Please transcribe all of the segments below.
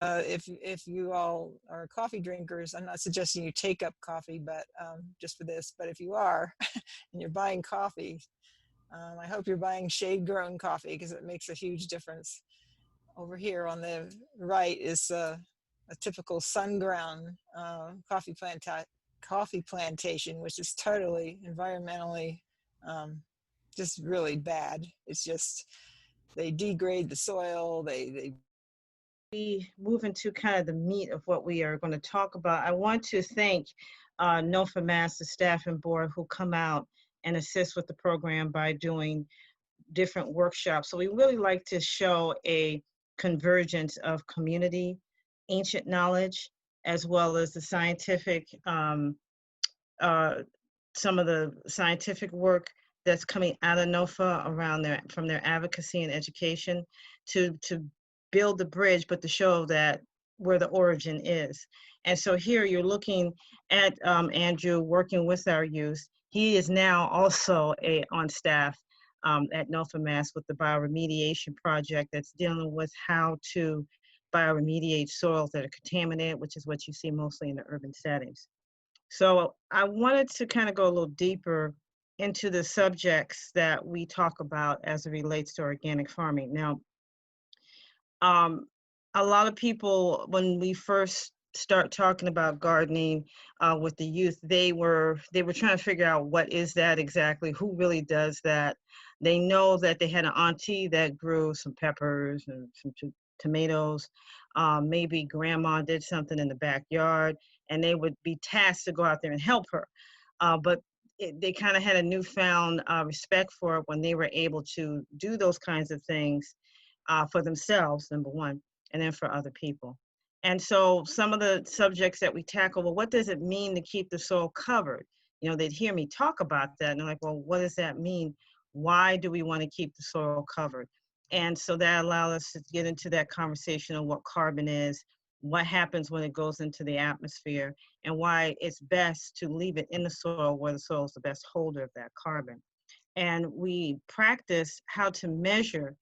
if you all are coffee drinkers, I'm not suggesting you take up coffee, but just for this. But if you are and you're buying coffee, I hope you're buying shade-grown coffee because it makes a huge difference. Over here on the right is a typical sun-ground coffee plantation, which is totally environmentally just really bad. It's just they degrade the soil. They We move into kind of the meat of what we are going to talk about. I want to thank NOFA Mass, the staff and board who come out and assist with the program by doing different workshops. So we really like to show a convergence of community, ancient knowledge, as well as the scientific, uh, some of the scientific work that's coming out of NOFA around from their advocacy and education to build the bridge, but to show that where the origin is. And so here you're looking at Andrew working with our youth. He is now also on staff at NOFA Mass with the bioremediation project that's dealing with how to bioremediate soils that are contaminated, which is what you see mostly in the urban settings. So I wanted to kind of go a little deeper into the subjects that we talk about as it relates to organic farming. Now, a lot of people, when we first start talking about gardening with the youth, they were trying to figure out what is that exactly, who really does that. They know that they had an auntie that grew some peppers and some tomatoes. Maybe grandma did something in the backyard, and they would be tasked to go out there and help her. But they kind of had a newfound respect for it when they were able to do those kinds of things for themselves, number one, and then for other people. And so some of the subjects that we tackle, well, what does it mean to keep the soil covered? You know, they'd hear me talk about that, and they're like, well, what does that mean? Why do we want to keep the soil covered? And so that allowed us to get into that conversation of what carbon is, what happens when it goes into the atmosphere, and why it's best to leave it in the soil where the soil is the best holder of that carbon. And we practice how to measure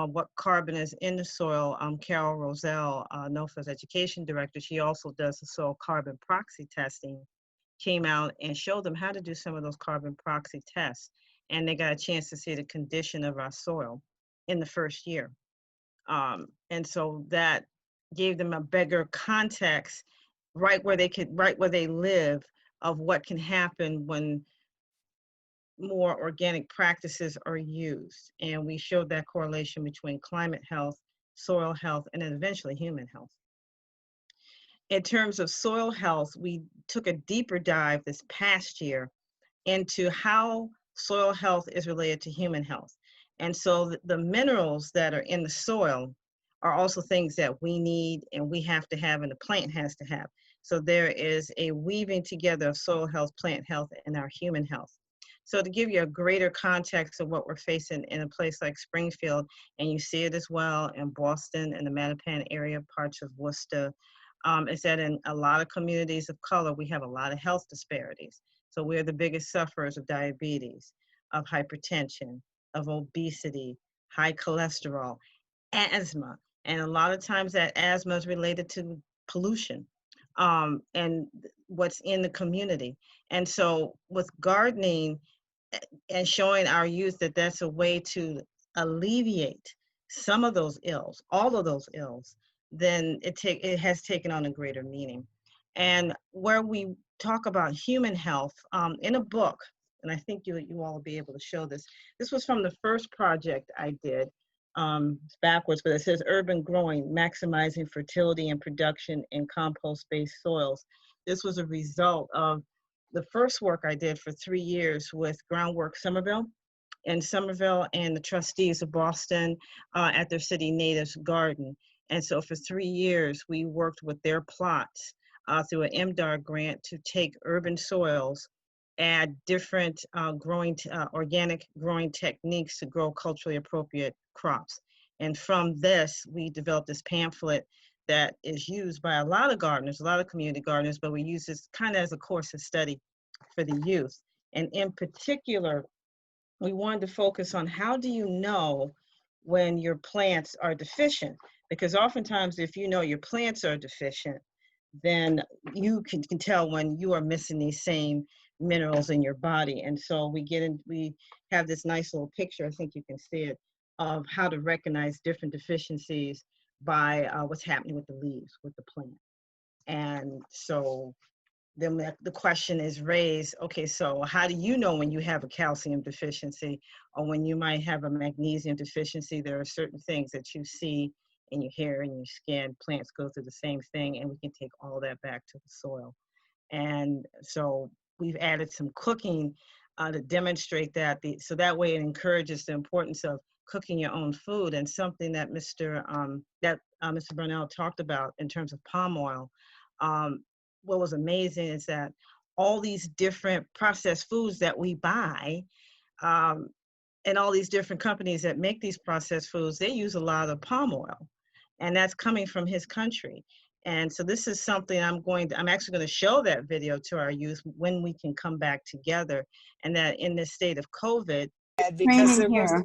what carbon is in the soil. Carol Roselle, NOFA's education director, she also does the soil carbon proxy testing, came out and showed them how to do some of those carbon proxy tests. And they got a chance to see the condition of our soil in the first year. And so that gave them a bigger context right where they live of what can happen when more organic practices are used. And we showed that correlation between climate health, soil health, and then eventually human health. In terms of soil health, we took a deeper dive this past year into how soil health is related to human health. And so the minerals that are in the soil are also things that we need and we have to have and the plant has to have. So there is a weaving together of soil health, plant health, and our human health. So to give you a greater context of what we're facing in a place like Springfield, and you see it as well in Boston and the Mattapan area, parts of Worcester, is that in a lot of communities of color, we have a lot of health disparities. So we're the biggest sufferers of diabetes, of hypertension, of obesity, high cholesterol, asthma. And a lot of times that asthma is related to pollution and what's in the community. And so with gardening and showing our youth that that's a way to alleviate some of those ills, all of those ills, then it has taken on a greater meaning. And where we talk about human health in a book, and I think you all will be able to show this. This was from the first project I did. It's backwards, but it says Urban Growing, Maximizing Fertility and Production in Compost-Based Soils. This was a result of the first work I did for 3 years with Groundwork Somerville and the trustees of Boston at their City Natives Garden. And so for 3 years, we worked with their plots through an MDAR grant to take urban soils, add different organic growing techniques to grow culturally appropriate crops. And from this, we developed this pamphlet that is used by a lot of gardeners, a lot of community gardeners, but we use this kind of as a course of study for the youth. And in particular, we wanted to focus on how do you know when your plants are deficient. Because oftentimes, if you know your plants are deficient, then you can tell when you are missing these same minerals in your body. And so we have this nice little picture, I think you can see it, of how to recognize different deficiencies by what's happening with the leaves, with the plant. And so then the question is raised, okay, so how do you know when you have a calcium deficiency or when you might have a magnesium deficiency? There are certain things that you see in your hair and your skin. Plants go through the same thing, and we can take all that back to the soil. And so we've added some cooking to demonstrate that. So that way it encourages the importance of cooking your own food, and something that Mr. Brunel talked about in terms of palm oil. What was amazing is that all these different processed foods that we buy, and all these different companies that make these processed foods, they use a lot of palm oil, and that's coming from his country. And so this is something I'm actually going to show that video to our youth when we can come back together, and that in this state of COVID. Because we're here.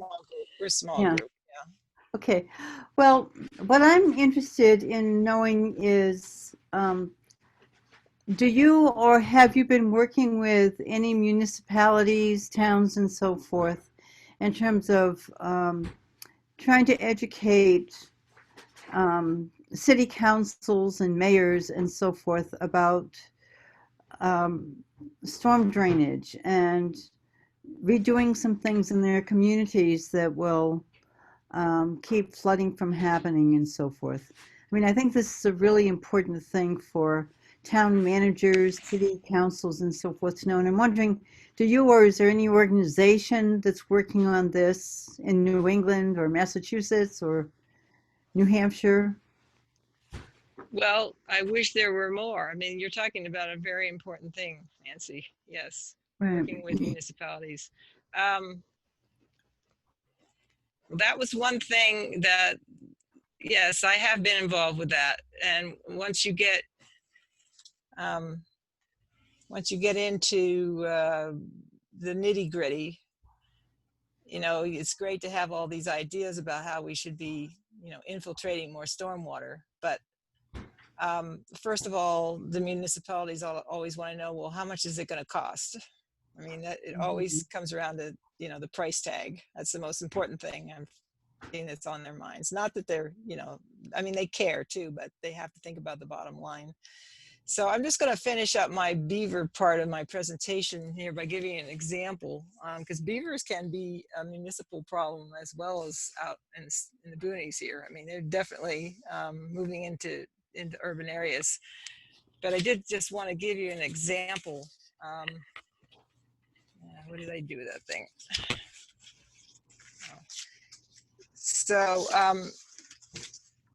small Yeah. group. Yeah. Okay. Well, what I'm interested in knowing is, do you or have you been working with any municipalities, towns, and so forth in terms of trying to educate city councils and mayors and so forth about storm drainage and redoing some things in their communities that will keep flooding from happening and so forth? I mean, I think this is a really important thing for town managers, city councils, and so forth to know. And I'm wondering, do you or is there any organization that's working on this in New England or Massachusetts or New Hampshire? Well, I wish there were more. I mean, you're talking about a very important thing, Nancy. Yes, Right. working with municipalities. That was one thing that, yes, I have been involved with that. And once you get into the nitty gritty, you know, it's great to have all these ideas about how we should be, you know, infiltrating more stormwater. But first of all, the municipalities always want to know, well, how much is it going to cost? I mean, it always comes around to, you know, the price tag. That's the most important thing. I'm thinking that's on their minds. Not that they're, you know, I mean, they care too, but they have to think about the bottom line. So I'm just going to finish up my beaver part of my presentation here by giving you an example, because beavers can be a municipal problem as well as out in the boonies here. I mean, they're definitely moving into urban areas. But I did just want to give you an example. What did I do with that thing? So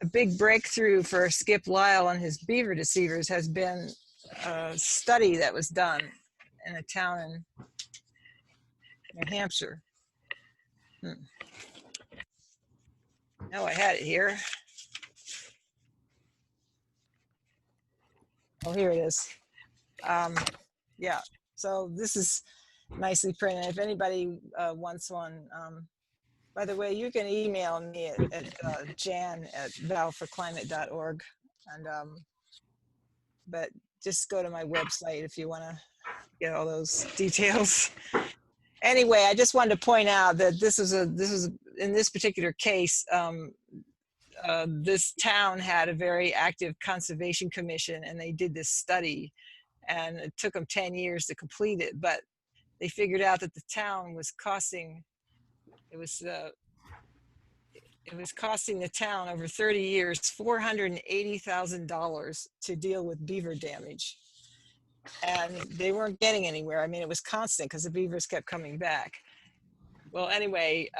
a big breakthrough for Skip Lyle and his beaver deceivers has been a study that was done in a town in New Hampshire. Oh, I had it here. Oh, here it is. Yeah, so this is nicely printed. If anybody wants one, by the way, you can email me at jan@valforclimate.org, and but just go to my website if you want to get all those details. Anyway, I just wanted to point out that this is in this particular case, this town had a very active conservation commission, and they did this study, and it took them 10 years to complete it, but they figured out that the town was costing, it was costing the town over 30 years $480,000 to deal with beaver damage. And they weren't getting anywhere. I mean, it was constant because the beavers kept coming back. Well, anyway,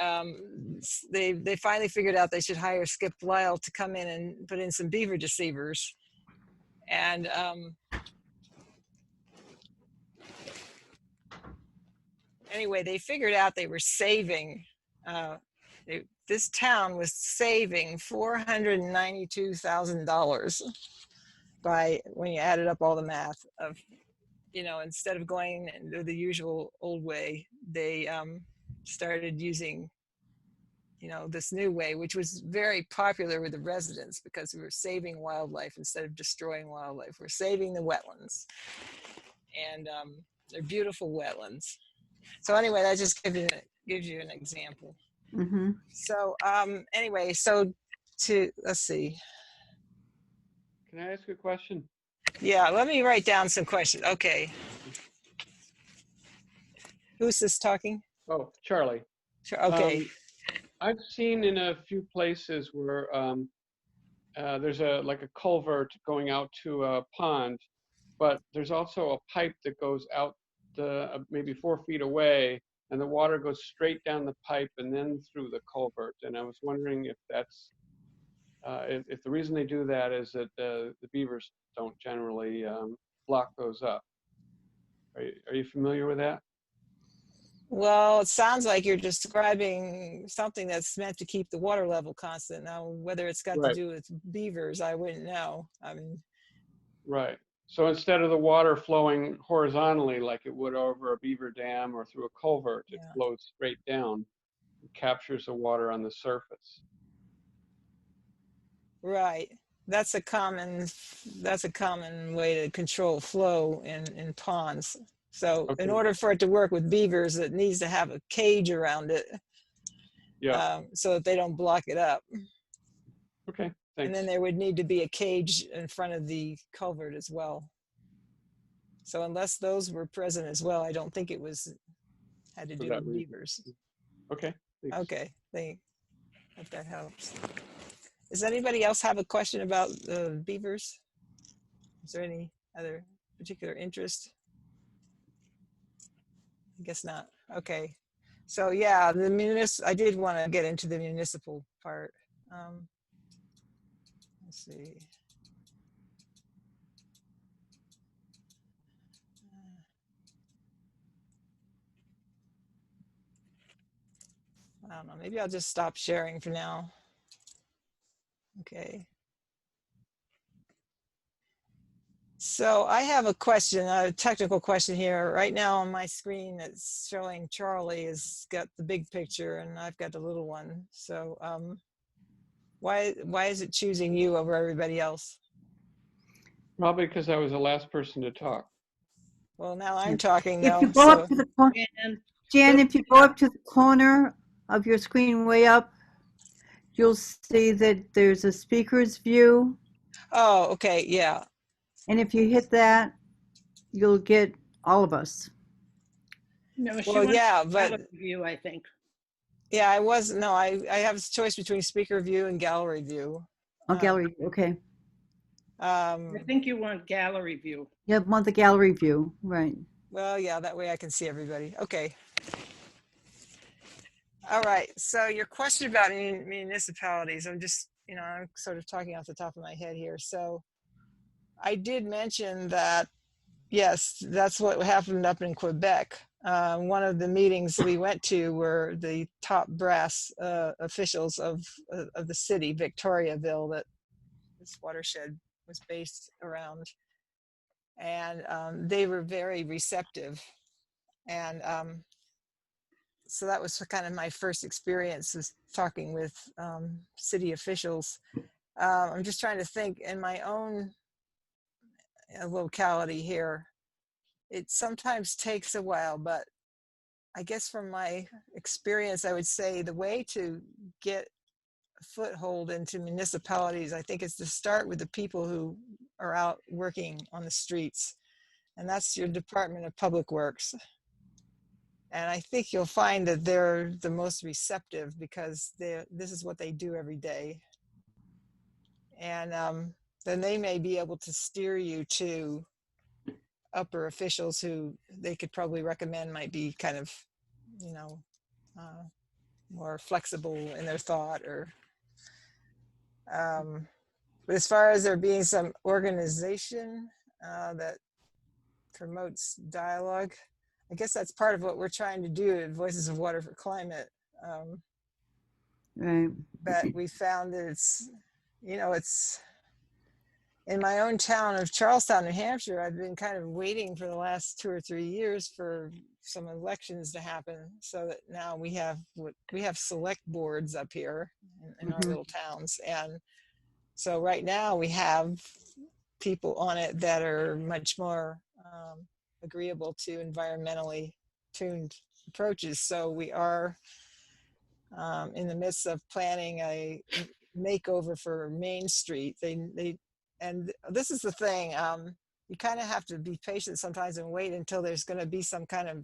they finally figured out they should hire Skip Lyle to come in and put in some beaver deceivers. And anyway, they figured out they were saving, this town was saving $492,000 by, when you added up all the math of, you know, instead of going the usual old way, they started using, you know, this new way, which was very popular with the residents because we were saving wildlife instead of destroying wildlife. We're saving the wetlands, and they're beautiful wetlands. So anyway, that just gives you an example. Mm-hmm. So anyway, so let's see. Can I ask a question? Yeah, let me write down some questions. Okay. Who's this talking? Oh, Charlie. Sure. Okay. I've seen in a few places where there's like a culvert going out to a pond, but there's also a pipe that goes out maybe 4 feet away, and the water goes straight down the pipe and then through the culvert. And I was wondering if that's if the reason they do that is that the beavers don't generally block those up. Are you familiar with that? Well, it sounds like you're describing something that's meant to keep the water level constant. Now, whether it's got to Right. do with beavers, I wouldn't know. I mean, Right. So instead of the water flowing horizontally like it would over a beaver dam or through a culvert, it yeah. flows straight down and captures the water on the surface. Right. That's a common way to control flow in ponds. So Okay. in order for it to work with beavers, it needs to have a cage around it, Yeah. so that they don't block it up. Okay. And Thanks. then there would need to be a cage in front of the culvert as well. So unless those were present as well, I don't think it had to For do that with reason. beavers. Okay. Thanks. Okay, if that helps. Does anybody else have a question about the beavers? Is there any other particular interest? I guess not. Okay. So yeah, I did want to get into the municipal part. Let's see. I don't know. Maybe I'll just stop sharing for now. Okay. So I have a question, a technical question here. Right now on my screen, it's showing Charlie has got the big picture and I've got the little one. So why is it choosing you over everybody else? Probably because I was the last person to talk. Well, now I'm talking If you though. go So up to the corner, Jan, if you go up to the corner of your screen way up, you'll see that there's a speaker's view. oh, okay, yeah. And if you hit that, you'll get all of us. No, she Well, wants yeah, to but gallery view, I think. yeah, I have a choice between speaker view and gallery view. Oh, gallery, okay. I think you want gallery view. You want the gallery view, right. Well, yeah, that way I can see everybody. Okay. All right. So your question about municipalities, I'm just, I'm sort of talking off the top of my head here. So I did mention that, yes, that's what happened up in Quebec. One of the meetings we went to were the top brass officials of the city, Victoriaville, that this watershed was based around. And they were very receptive. And so that was kind of my first experience, is talking with city officials. I'm just trying to think in my own locality here. It sometimes takes a while, but I guess from my experience, I would say the way to get a foothold into municipalities, I think, is to start with the people who are out working on the streets. And that's your Department of Public Works. And I think you'll find that they're the most receptive because this is what they do every day. And then they may be able to steer you to upper officials who they could probably recommend might be kind of, more flexible in their thought. Or, but as far as there being some organization that promotes dialogue, I guess that's part of what we're trying to do at Voices of Water for Climate. Right. But we found that it's in my own town of Charlestown, New Hampshire, I've been kind of waiting for the last 2 or 3 years for some elections to happen, so that now we have select boards up here in our little towns. And so right now we have people on it that are much more agreeable to environmentally tuned approaches. So we are in the midst of planning a makeover for Main Street. And this is the thing, you kind of have to be patient sometimes and wait until there's going to be some kind of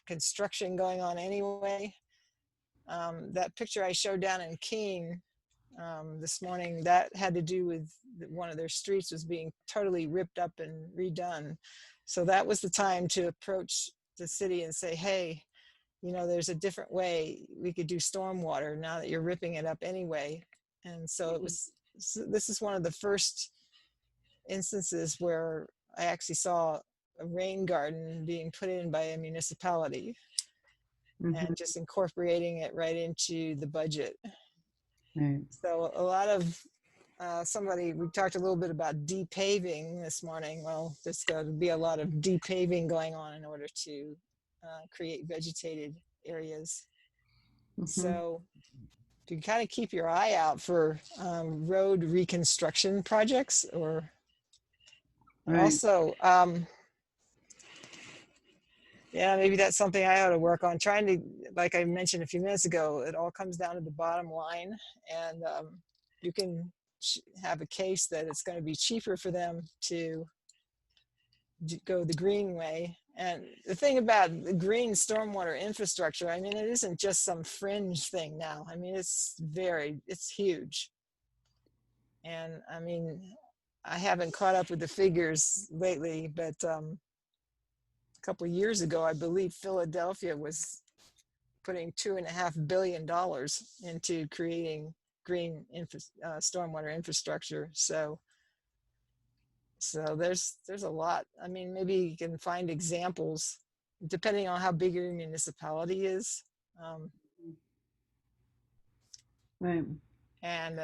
construction going on anyway. That picture I showed down in Keene this morning, that had to do with one of their streets was being totally ripped up and redone. So that was the time to approach the city and say, hey, you know, there's a different way we could do stormwater now that you're ripping it up anyway. And so this is one of the first instances where I actually saw a rain garden being put in by a municipality and just incorporating it right into the budget. So a lot of we talked a little bit about depaving this morning. Well, there's going to be a lot of depaving going on in order to create vegetated areas. So you can kind of keep your eye out for road reconstruction projects, or also, yeah, maybe that's something I ought to work on. Trying to, like I mentioned a few minutes ago, it all comes down to the bottom line, and you can have a case that it's going to be cheaper for them to go the green way. And the thing about the green stormwater infrastructure, I mean, it isn't just some fringe thing now. I mean, it's huge. And I mean, I haven't caught up with the figures lately, but a couple of years ago, I believe Philadelphia was putting $2.5 billion into creating green stormwater infrastructure. So there's a lot. I mean, maybe you can find examples depending on how big your municipality is. And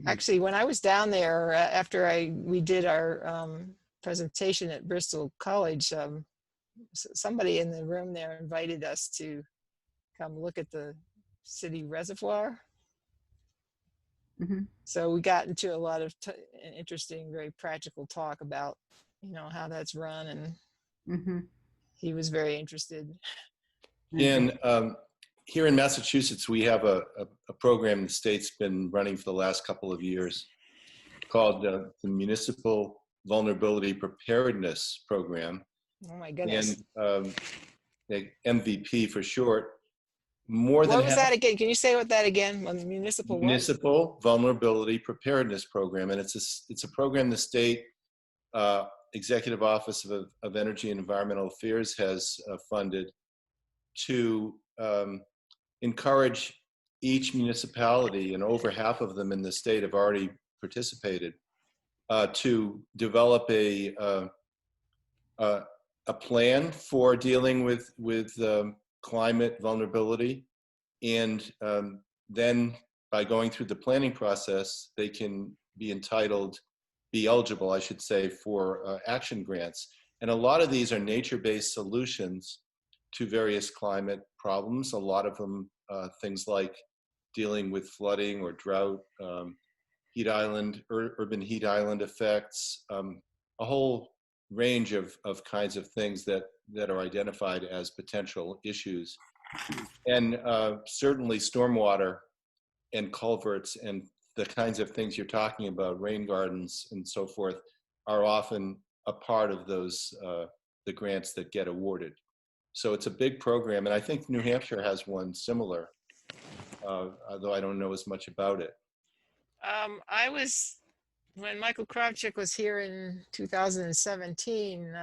actually, when I was down there after we did our presentation at Bristol College, somebody in the room there invited us to come look at the city reservoir. So we got into a lot of interesting, very practical talk about, you know, how that's run, and he was very interested. And here in Massachusetts, we have a program the state's been running for the last couple of years called the Municipal Vulnerability Preparedness Program. Oh my goodness. And MVP for short. What was that again? Can you say what that again? Municipal Vulnerability Preparedness Program, and it's a program the state Executive Office of Energy and Environmental Affairs has funded to encourage each municipality, and over half of them in the state have already participated, to develop a plan for dealing with climate vulnerability, and then by going through the planning process, they can be eligible, I should say, for action grants. And a lot of these are nature-based solutions to various climate problems. A lot of them, things like dealing with flooding or drought, heat island, urban heat island effects, a whole range of kinds of things that are identified as potential issues. And certainly stormwater and culverts and the kinds of things you're talking about, rain gardens and so forth, are often a part of those, the grants that get awarded. So it's a big program, and I think New Hampshire has one similar, although I don't know as much about it. When Michael Kravchuk was here in 2017,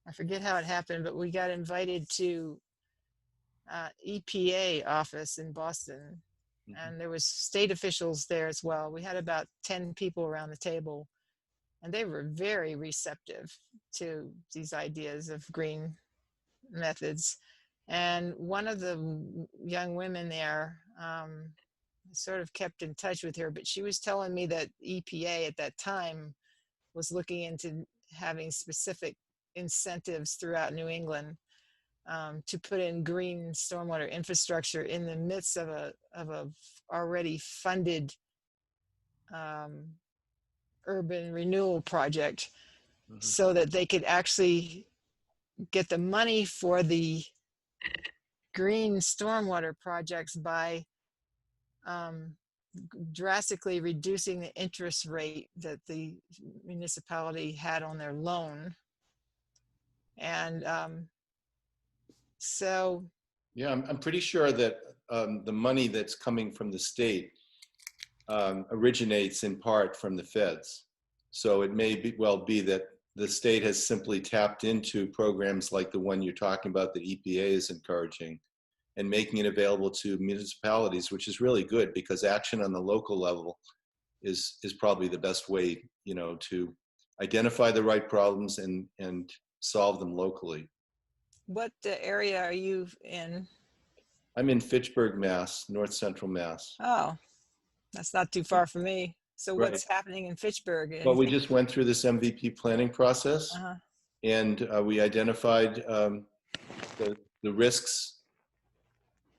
I forget how it happened, but we got invited to EPA office in Boston, and there was state officials there as well. We had about 10 people around the table, and they were very receptive to these ideas of green methods. And one of the young women there, sort of kept in touch with her, but she was telling me that EPA at that time was looking into having specific incentives throughout New England to put in green stormwater infrastructure in the midst of a already funded urban renewal project, so that they could actually get the money for the green stormwater projects by drastically reducing the interest rate that the municipality had on their loan. And so yeah, I'm pretty sure that the money that's coming from the state originates in part from the feds. So it may well be that the state has simply tapped into programs like the one you're talking about that EPA is encouraging and making it available to municipalities, which is really good, because action on the local level is probably the best way, you know, to identify the right problems and solve them locally. what area are you in? I'm in Fitchburg, Mass, North Central Mass. Oh, that's not too far from me. So Right. what's happening in Fitchburg? Well, we just went through this MVP planning process, and we identified the risks.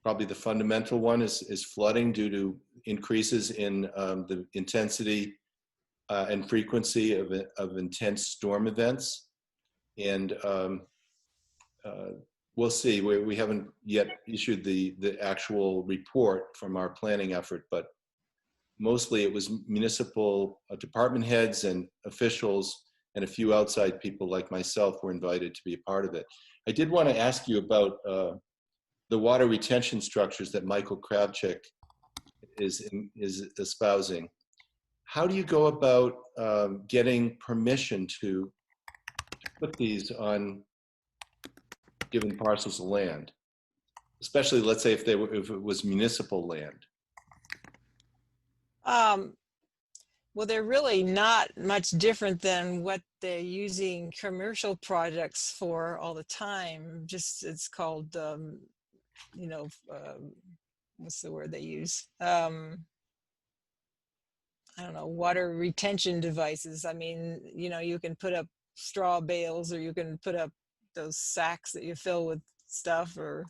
Probably the fundamental one is flooding due to increases in the intensity and frequency of intense storm events. And we'll see. We haven't yet issued the actual report from our planning effort, but mostly it was municipal department heads and officials, and a few outside people like myself were invited to be a part of it. I did want to ask you about the water retention structures that Michael Kravchuk is espousing. How do you go about getting permission to put these on given parcels of land, especially, let's say, if it was municipal land? Well, they're really not much different than what they're using commercial projects for all the time. Just, it's called, you know, what's the word they use? I don't know, water retention devices. I mean, you know, you can put up straw bales, or you can put up those sacks that you fill with stuff, or,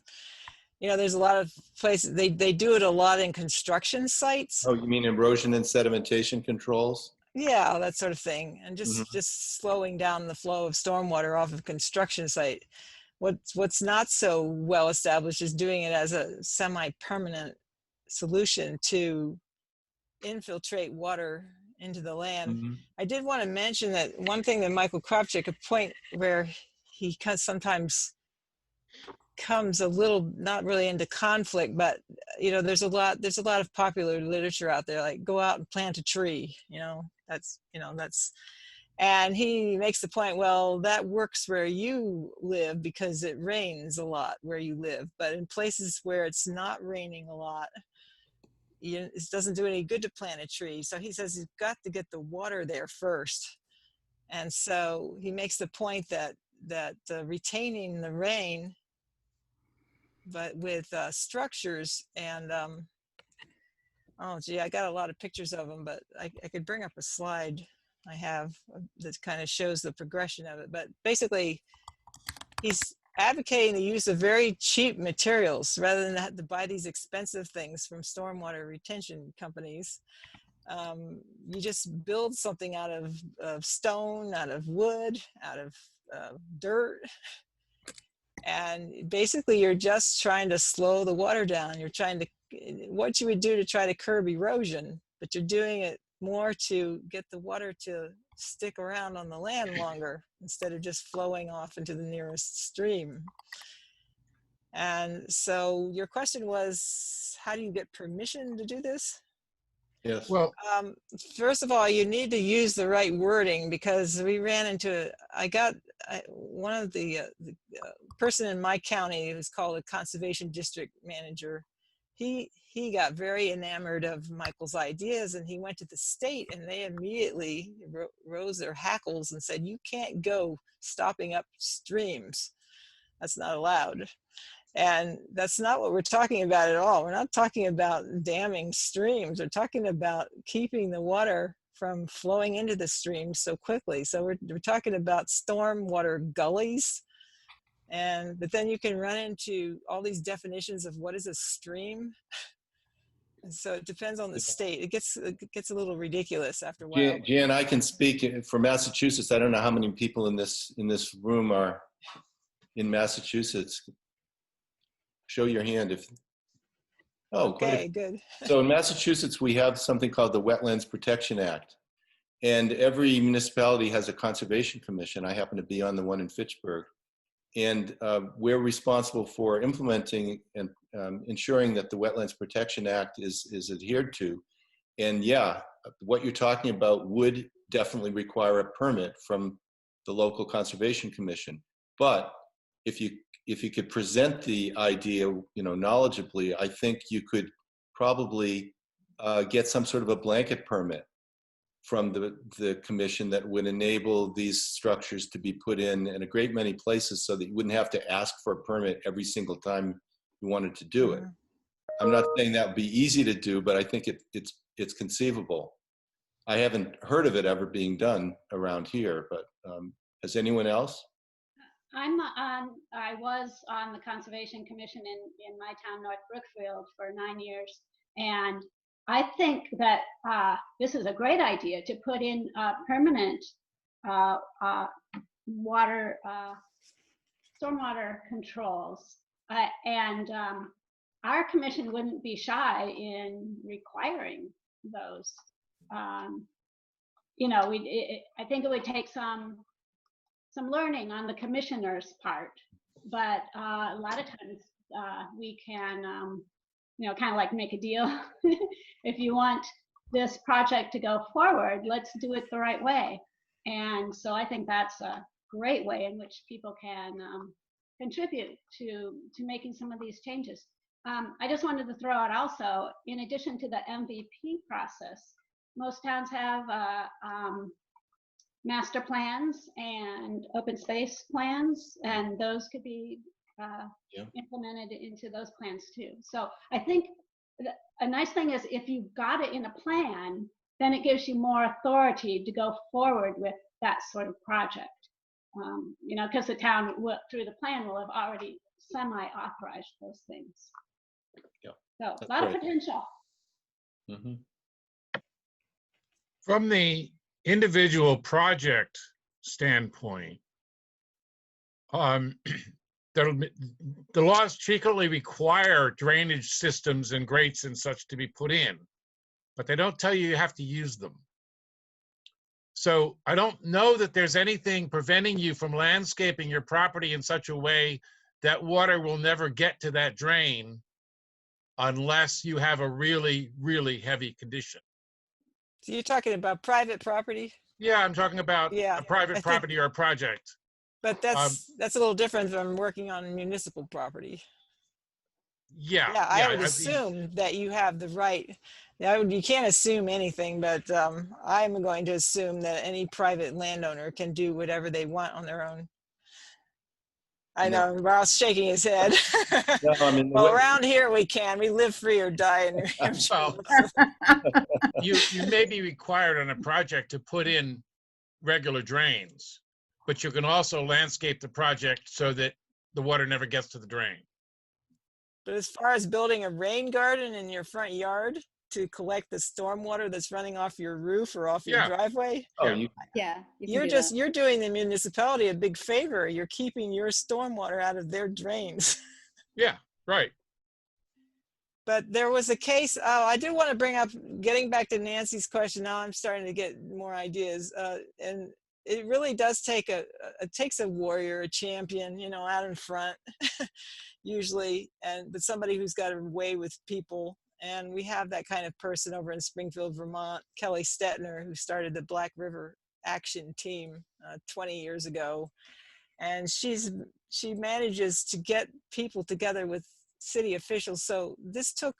you know, there's a lot of places, they do it a lot in construction sites. Oh, you mean erosion and sedimentation controls? Yeah, that sort of thing. And just slowing down the flow of stormwater off of a construction site. What's not so well established is doing it as a semi-permanent solution to infiltrate water into the land. I did want to mention that one thing that Michael Kravchuk, a point where he sometimes comes a little, not really into conflict, but, you know, there's a lot of popular literature out there, like go out and plant a tree, and he makes the point, well, that works where you live because it rains a lot where you live, but in places where it's not raining a lot, it doesn't do any good to plant a tree. So he says you've got to get the water there first. And so he makes the point that retaining the rain, but with structures and oh gee, I got a lot of pictures of them, but I could bring up a slide I have that kind of shows the progression of it. But basically, he's advocating the use of very cheap materials rather than have to buy these expensive things from stormwater retention companies. You just build something out of stone, out of wood, out of dirt. And basically, you're just trying to slow the water down. You're trying to, what you would do to try to curb erosion, but you're doing it more to get the water to stick around on the land longer instead of just flowing off into the nearest stream. And so your question was, how do you get permission to do this? Yes. Well, first of all, you need to use the right wording, because we ran into, one of the person in my county who's called a conservation district manager. He got very enamored of Michael's ideas, and he went to the state, and they immediately rose their hackles and said, you can't go stopping up streams. That's not allowed. And that's not what we're talking about at all. We're not talking about damming streams. We're talking about keeping the water from flowing into the streams so quickly. So we're talking about stormwater gullies. But then you can run into all these definitions of what is a stream. And so it depends on the state. It gets a little ridiculous after a while. Jan, I can speak for Massachusetts. I don't know how many people in this room are in Massachusetts. Show your hand if. Oh, okay, good. So in Massachusetts, we have something called the Wetlands Protection Act. And every municipality has a conservation commission. I happen to be on the one in Fitchburg. And we're responsible for implementing and ensuring that the Wetlands Protection Act is adhered to. And yeah, what you're talking about would definitely require a permit from the local conservation commission. But if you could present the idea, knowledgeably, I think you could probably get some sort of a blanket permit from the commission that would enable these structures to be put in a great many places so that you wouldn't have to ask for a permit every single time you wanted to do it. I'm not saying that would be easy to do, but I think it's conceivable. I haven't heard of it ever being done around here, but has anyone else? I was on the Conservation Commission in my town, North Brookfield, for 9 years. And I think that this is a great idea to put in permanent stormwater controls. And our commission wouldn't be shy in requiring those. I think it would take some learning on the commissioner's part, but a lot of times we can, kind of like make a deal. If you want this project to go forward, let's do it the right way. And so I think that's a great way in which people can contribute to making some of these changes. I just wanted to throw out also, in addition to the MVP process, most towns have master plans and open space plans, and those could be implemented into those plans too. So I think a nice thing is if you've got it in a plan, then it gives you more authority to go forward with that sort of project. Because the town will, through the plan, will have already semi-authorized those things. Yeah, so a lot of potential. Mm-hmm. From the individual project standpoint, the laws secretly require drainage systems and grates and such to be put in, but they don't tell you you have to use them. So I don't know that there's anything preventing you from landscaping your property in such a way that water will never get to that drain unless you have a really, really heavy condition. So you're talking about private property? Yeah, I'm talking about a private property or a project. But that's a little different from working on municipal property. Yeah, I would assume that you have the right. You can't assume anything, but I'm going to assume that any private landowner can do whatever they want on their own. I know Ross shaking his head. No, I mean, well, around here we can. We live free or die in New Hampshire. Well, you may be required on a project to put in regular drains, but you can also landscape the project so that the water never gets to the drain. But as far as building a rain garden in your front yard to collect the stormwater that's running off your roof or off your driveway, you're doing the municipality a big favor. You're keeping your stormwater out of their drains. Yeah, right. But there was a case, I do want to bring up, getting back to Nancy's question, now I'm starting to get more ideas. And it really does take it takes a warrior, a champion, out in front, usually, but somebody who's got a way with people. And we have that kind of person over in Springfield, Vermont, Kelly Stetner, who started the Black River Action Team 20 years ago. And she manages to get people together with city officials. So this took,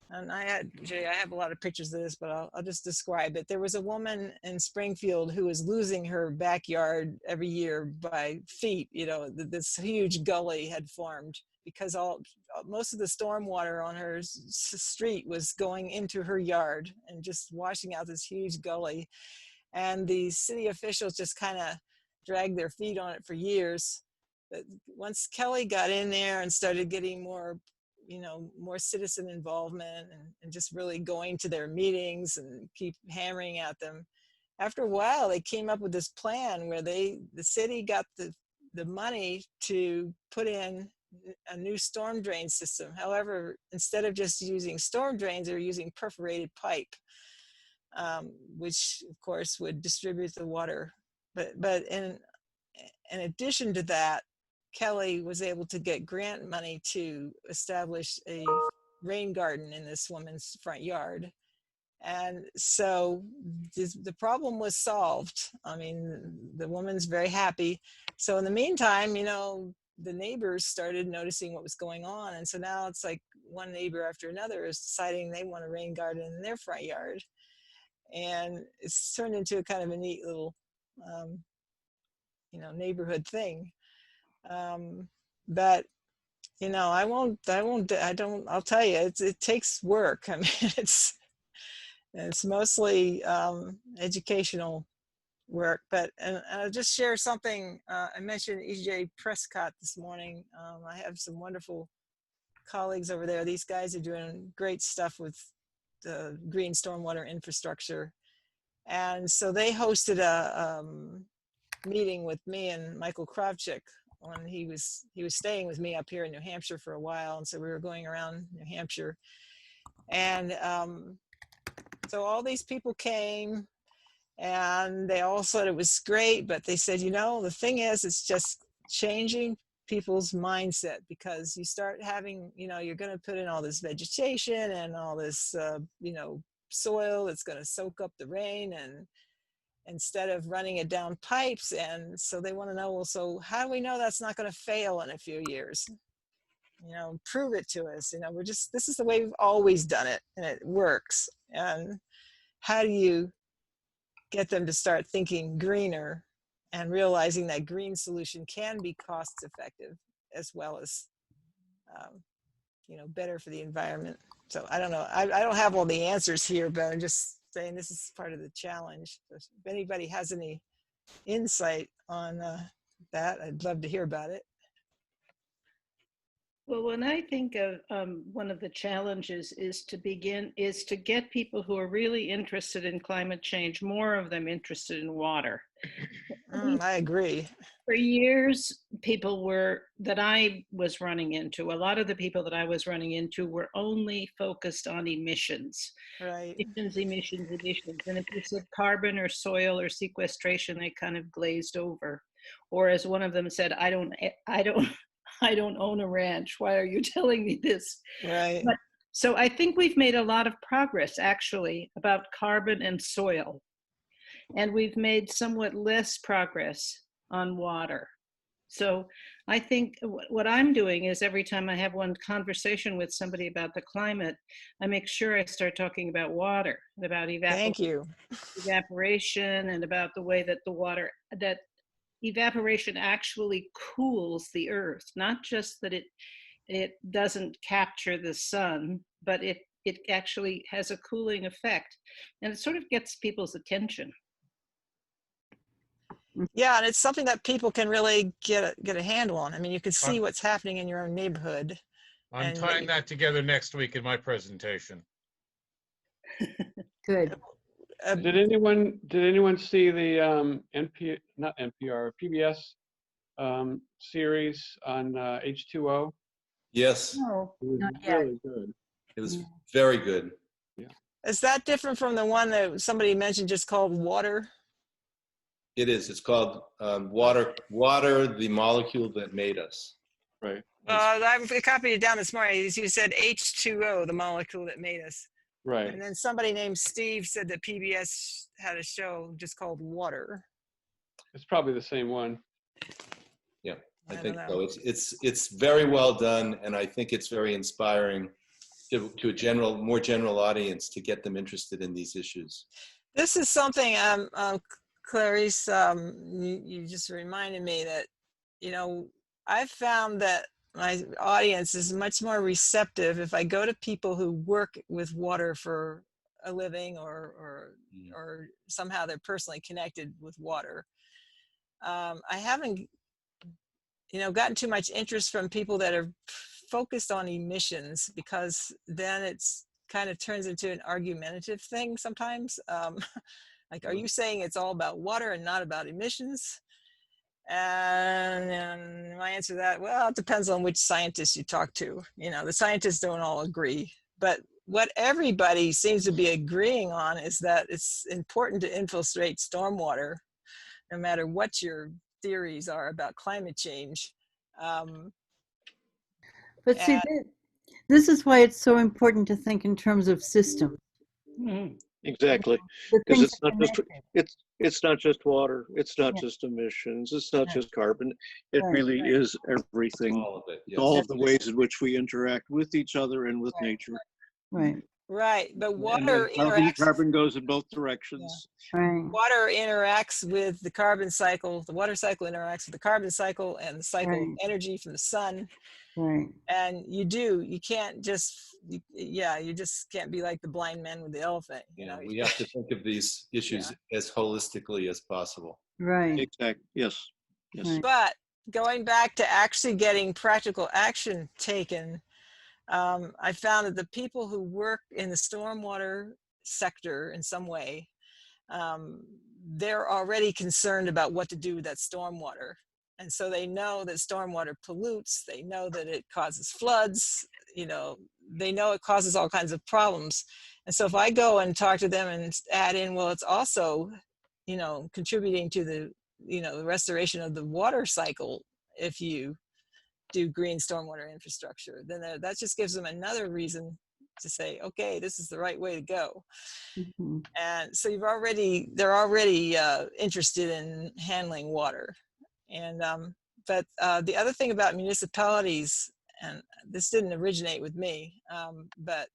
and I have a lot of pictures of this, but I'll just describe it. There was a woman in Springfield who was losing her backyard every year by feet. This huge gully had formed because most of the stormwater on her street was going into her yard and just washing out this huge gully. And the city officials just kind of dragged their feet on it for years. But once Kelly got in there and started getting more, more citizen involvement and just really going to their meetings and keep hammering at them, after a while they came up with this plan where the city got the money to put in a new storm drain system. However, instead of just using storm drains, they're using perforated pipe, which of course would distribute the water. But in addition to that, Kelly was able to get grant money to establish a rain garden in this woman's front yard. And so the problem was solved. I mean, the woman's very happy. So in the meantime, the neighbors started noticing what was going on. And so now it's like one neighbor after another is deciding they want a rain garden in their front yard. And it's turned into a kind of a neat little, neighborhood thing. But, I'll tell you, it takes work. I mean, it's mostly educational work, and I'll just share something. I mentioned E.J. Prescott this morning. I have some wonderful colleagues over there. These guys are doing great stuff with the green stormwater infrastructure. And so they hosted a meeting with me and Michael Kravchuk when he was staying with me up here in New Hampshire for a while. And so we were going around New Hampshire. And so all these people came and they all said it was great, but they said, the thing is, it's just changing people's mindset, because you start having, you're going to put in all this vegetation and all this, soil that's going to soak up the rain, and instead of running it down pipes. And so they want to know, well, so how do we know that's not going to fail in a few years? Prove it to us. This is the way we've always done it and it works. And how do you get them to start thinking greener and realizing that green solution can be cost effective as well as, better for the environment? So I don't know. I don't have all the answers here, but I'm just saying this is part of the challenge. If anybody has any insight on that, I'd love to hear about it. Well, when I think of one of the challenges is to get people who are really interested in climate change, more of them interested in water. I agree. For years, that I was running into, a lot of the people that I was running into were only focused on emissions. Right. Emissions. And if you said carbon or soil or sequestration, they kind of glazed over. Or as one of them said, I don't own a ranch. Why are you telling me this? Right. So I think we've made a lot of progress actually about carbon and soil. And we've made somewhat less progress on water. So I think what I'm doing is every time I have one conversation with somebody about the climate, I make sure I start talking about water, about evaporation, and about the way that that evaporation actually cools the earth, not just that it doesn't capture the sun, but it actually has a cooling effect, and it sort of gets people's attention. Yeah, and it's something that people can really get a handle on. I mean, you can see what's happening in your own neighborhood. I'm tying that together next week in my presentation. Good. Did anyone see the PBS series on H2O? Yes. No, It was not yet. really good. It was very good. Yeah. Is that different from the one that somebody mentioned just called Water? It is. It's called Water, the Molecule That Made Us. Right. I copied it down this morning. You said H2O, the molecule that made us. Right. And then somebody named Steve said that PBS had a show just called Water. It's probably the same one. Yeah, I think so. It's very well done, and I think it's very inspiring to a more general audience to get them interested in these issues. This is something, Clarice, you just reminded me that, I've found that my audience is much more receptive if I go to people who work with water for a living, or somehow they're personally connected with water. I haven't, gotten too much interest from people that are focused on emissions, because then it's kind of turns into an argumentative thing sometimes. Like, are you saying it's all about water and not about emissions? And my answer to that, well, it depends on which scientists you talk to. The scientists don't all agree, but what everybody seems to be agreeing on is that it's important to infiltrate stormwater, no matter what your theories are about climate change. But see, this is why it's so important to think in terms of systems. Exactly, The because things it's are not just connected. it's not just water, it's not Yeah. just emissions, it's not Right. just carbon. It Right, really right. is everything. All of it, yes. All of the ways in which we interact with each other and with Right. nature. Right, Right, but And water then interacts. carbon goes in both directions. right, Water interacts with the carbon cycle. The water cycle interacts with the carbon cycle and the cycle of Right. energy from the sun. right. And you can't just, you just can't be like the blind man with the elephant. We have to think of these issues as holistically as possible. Right. Exactly. Yes. Yes. Right. But going back to actually getting practical action taken, I found that the people who work in the stormwater sector in some way, they're already concerned about what to do with that stormwater. And so they know that stormwater pollutes, they know that it causes floods, they know it causes all kinds of problems. And so if I go and talk to them and add in, well, it's also, contributing to the restoration of the water cycle if you do green stormwater infrastructure, then that just gives them another reason to say, okay, this is the right way to go. Mm-hmm. And so they're already interested in handling water. And but the other thing about municipalities, and this didn't originate with me, but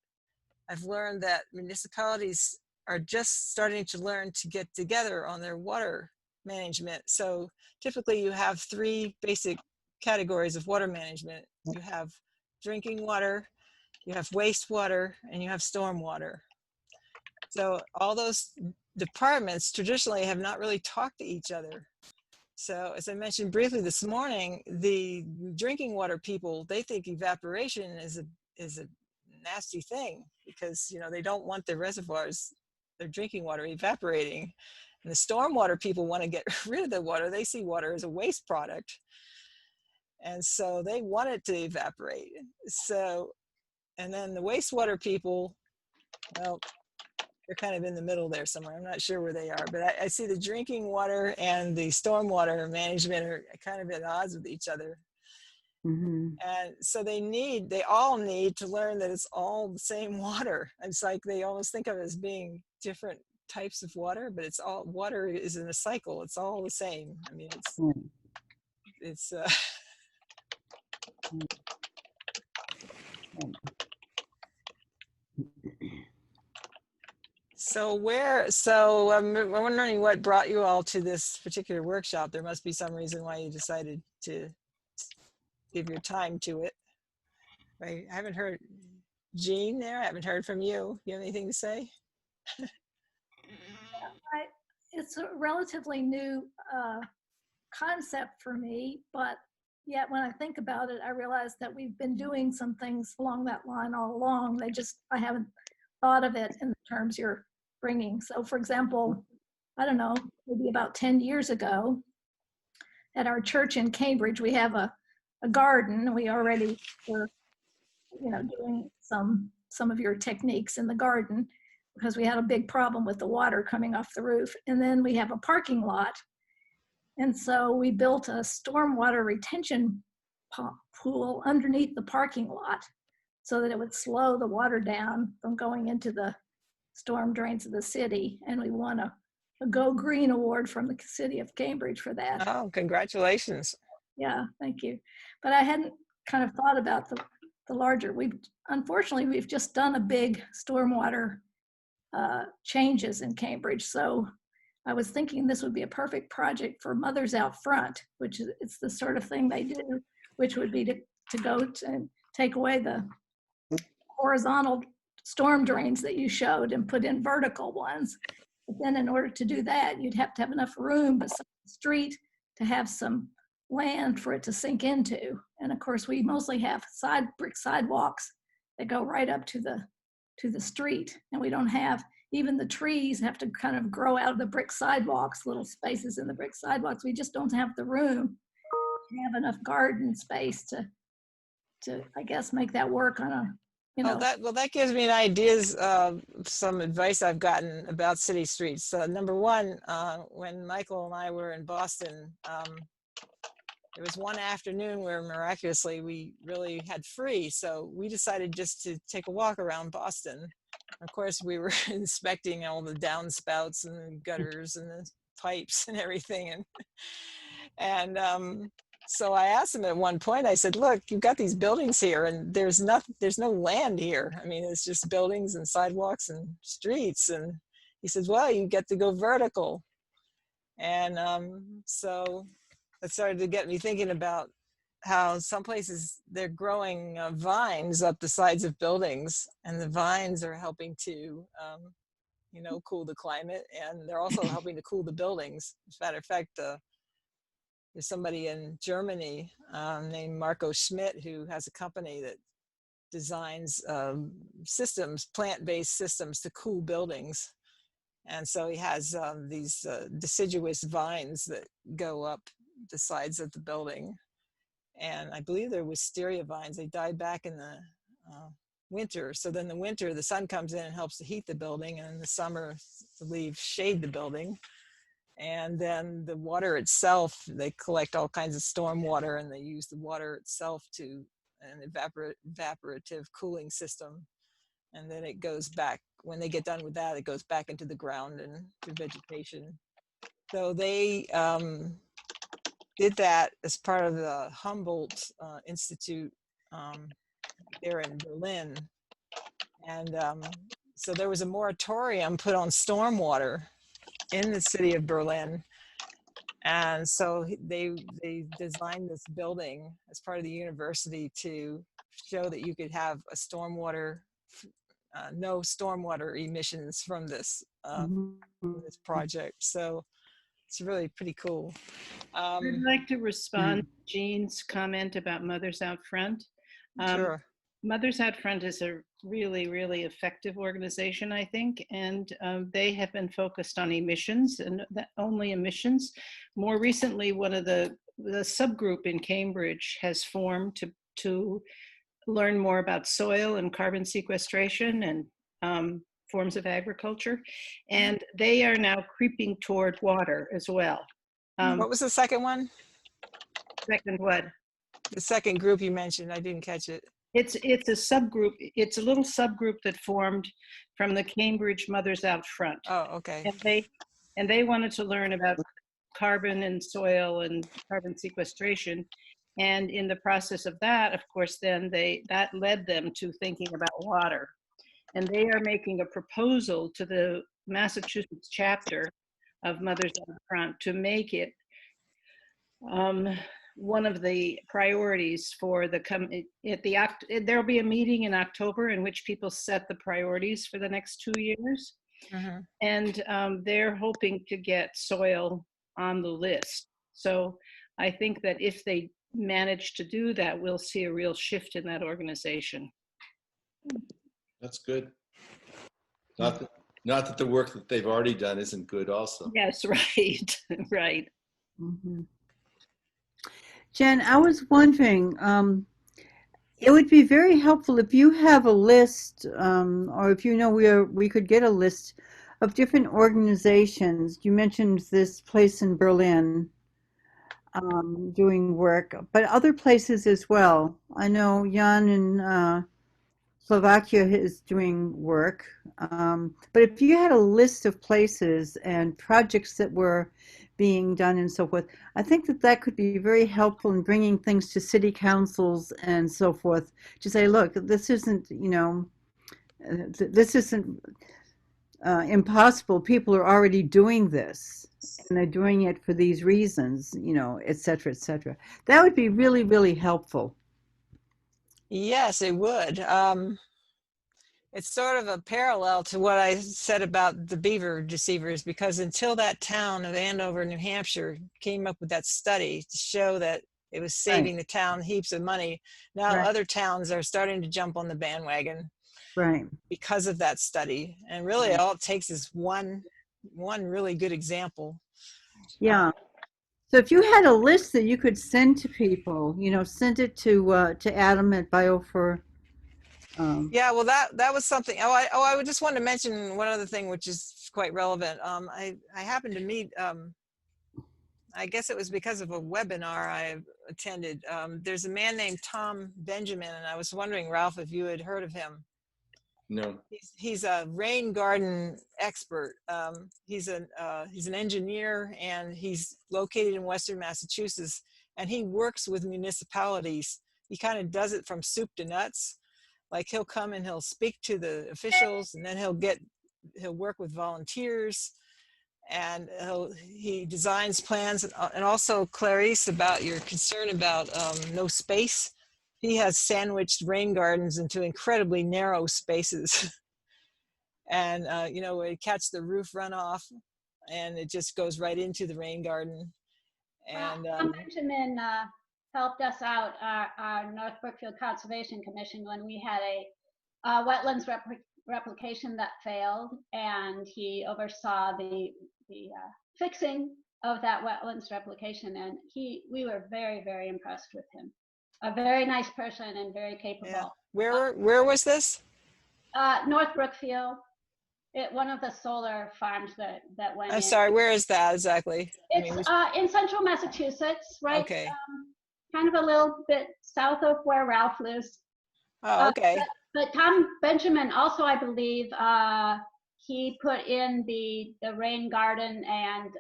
I've learned that municipalities are just starting to learn to get together on their water management. So typically you have three basic categories of water management. You have drinking water, you have wastewater, and you have stormwater. So all those departments traditionally have not really talked to each other. So as I mentioned briefly this morning, the drinking water people, they think evaporation is a nasty thing, because they don't want their reservoirs, their drinking water, evaporating. And the stormwater people want to get rid of the water. They see water as a waste product, and so they want it to evaporate. So, and then the wastewater people, well, they're kind of in the middle there somewhere. I'm not sure where they are, but I see the drinking water and the stormwater management are kind of at odds with each other. Mm-hmm. And so they all need to learn that it's all the same water. It's like they almost think of it as being different types of water, but it's all, water is in a cycle. It's all the same. I mean, it's So I'm wondering what brought you all to this particular workshop. There must be some reason why you decided to give your time to it. I haven't heard Jean there. I haven't heard from you. You have anything to say? It's a relatively new concept for me, but yet when I think about it, I realize that we've been doing some things along that line all along. I haven't thought of it in the terms you're bringing. So for example, I don't know, maybe about 10 years ago at our church in Cambridge, we have a garden. We already were, doing some of your techniques in the garden, because we had a big problem with the water coming off the roof. And then we have a parking lot. And so we built a stormwater retention pool underneath the parking lot so that it would slow the water down from going into the storm drains of the city. And we won a Go Green Award from the city of Cambridge for that. Oh, congratulations. Yeah, thank you. But I hadn't kind of thought about the larger. Unfortunately, we've just done a big stormwater changes in Cambridge. So I was thinking this would be a perfect project for Mothers Out Front, which it's the sort of thing they do, which would be to to go to take away the horizontal storm drains that you showed and put in vertical ones. But then in order to do that, you'd have to have enough room beside the street to have some land for it to sink into. And of course, we mostly have brick sidewalks that go right up to the street. And we don't have, even the trees have to kind of grow out of the brick sidewalks, little spaces in the brick sidewalks. We just don't have the room to have enough garden space to I guess, make that work on a, you know. That gives me an ideas of some advice I've gotten about city streets. Number one, when Michael and I were in Boston, there was one afternoon where miraculously we really had free, so we decided just to take a walk around Boston. Of course, we were inspecting all the downspouts and the gutters and the pipes and everything, and so I asked him at one point, I said, look, you've got these buildings here and there's no land here. I mean, it's just buildings and sidewalks and streets. And he says, well, you get to go vertical. And so that started to get me thinking about how some places they're growing vines up the sides of buildings, and the vines are helping to, cool the climate, and they're also helping to cool the buildings. As a matter of fact, there's somebody in Germany named Marco Schmidt who has a company that designs systems, plant-based systems to cool buildings. And so he has these deciduous vines that go up the sides of the building. And I believe they're wisteria vines. They die back in the winter. So then the winter, the sun comes in and helps to heat the building, and in the summer, the leaves shade the building. And then the water itself, they collect all kinds of storm water, and they use the water itself to an evaporative cooling system. And then it goes back, when they get done with that, it goes back into the ground and to vegetation. So they did that as part of the Humboldt Institute there in Berlin. And so there was a moratorium put on stormwater in the city of Berlin. And so they designed this building as part of the university to show that you could have a stormwater, no stormwater emissions from this, this project. So it's really pretty cool. I'd like to respond to Jean's comment about Mothers Out Front. Sure. Mothers Out Front is a really, really effective organization, I think, and they have been focused on emissions and only emissions. More recently, one of the subgroup in Cambridge has formed to learn more about soil and carbon sequestration and forms of agriculture, and they are now creeping toward water as well. What was the second one? Second what? The second group you mentioned, I didn't catch it. It's a subgroup. It's a little subgroup that formed from the Cambridge Mothers Out Front. Oh, okay. And they wanted to learn about carbon and soil and carbon sequestration. And in the process of that, of course, then that led them to thinking about water. And they are making a proposal to the Massachusetts chapter of Mothers Out Front to make it one of the priorities for there'll be a meeting in October in which people set the priorities for the next 2 years. And they're hoping to get soil on the list. So I think that if they manage to do that, we'll see a real shift in that organization. That's good. Not that the work that they've already done isn't good also. Yes, right, right. Jen, I was wondering, it would be very helpful if you have a list, or if you know where we could get a list of different organizations. You mentioned this place in Berlin doing work, but other places as well. I know Jan in Slovakia is doing work, but if you had a list of places and projects that were being done and so forth, I think that could be very helpful in bringing things to city councils and so forth to say, look, this isn't, this isn't impossible. People are already doing this, and they're doing it for these reasons, et cetera, et cetera. That would be really, really helpful. Yes, it would. It's sort of a parallel to what I said about the beaver deceivers, because until that town of Andover, New Hampshire came up with that study to show that it was saving the town heaps of money, now Right. other towns are starting to jump on the bandwagon Right. because of that study. And really all it takes is one really good example. Yeah. So if you had a list that you could send to people, you know, send it to Adam at Biofor. Yeah, well, that was something. I would just want to mention one other thing, which is quite relevant. I happened to meet. I guess it was because of a webinar I attended. There's a man named Tom Benjamin, and I was wondering, Ralph, if you had heard of him. No. He's a rain garden expert. He's an engineer, and he's located in Western Massachusetts, and he works with municipalities. He kind of does it from soup to nuts. Like he'll come and he'll speak to the officials, and then he'll work with volunteers, and he designs plans. And also, Clarice, about your concern about no space, he has sandwiched rain gardens into incredibly narrow spaces. And you know, we catch the roof runoff, and it just goes right into the rain garden. And Benjamin helped us out, our North Brookfield Conservation Commission, when we had a wetlands replication that failed, and he oversaw the fixing of that wetlands replication, and we were very, very impressed with him. A very nice person and very capable. Yeah. Where was this? North Brookfield. One of the solar farms that went I'm in. sorry, where is that exactly? It's in central Massachusetts, right? Okay. Kind of a little bit south of where Ralph lives. Oh, okay. But Tom Benjamin also, I believe, he put in the rain garden and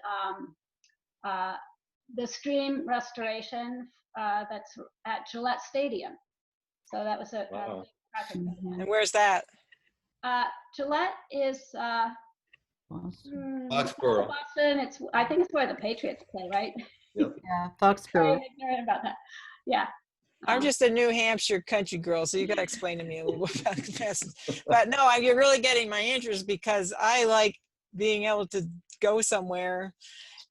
the stream restoration that's at Gillette Stadium. So that was a Wow. project. And where's that? Gillette is Boston. Foxborough. Boston. I think it's where the Patriots play, right? Yep. Yeah, Very Foxborough. ignorant about that. Yeah. I'm just a New Hampshire country girl, so you got to explain to me a little bit about this. But no, you're really getting my interest, because I like being able to go somewhere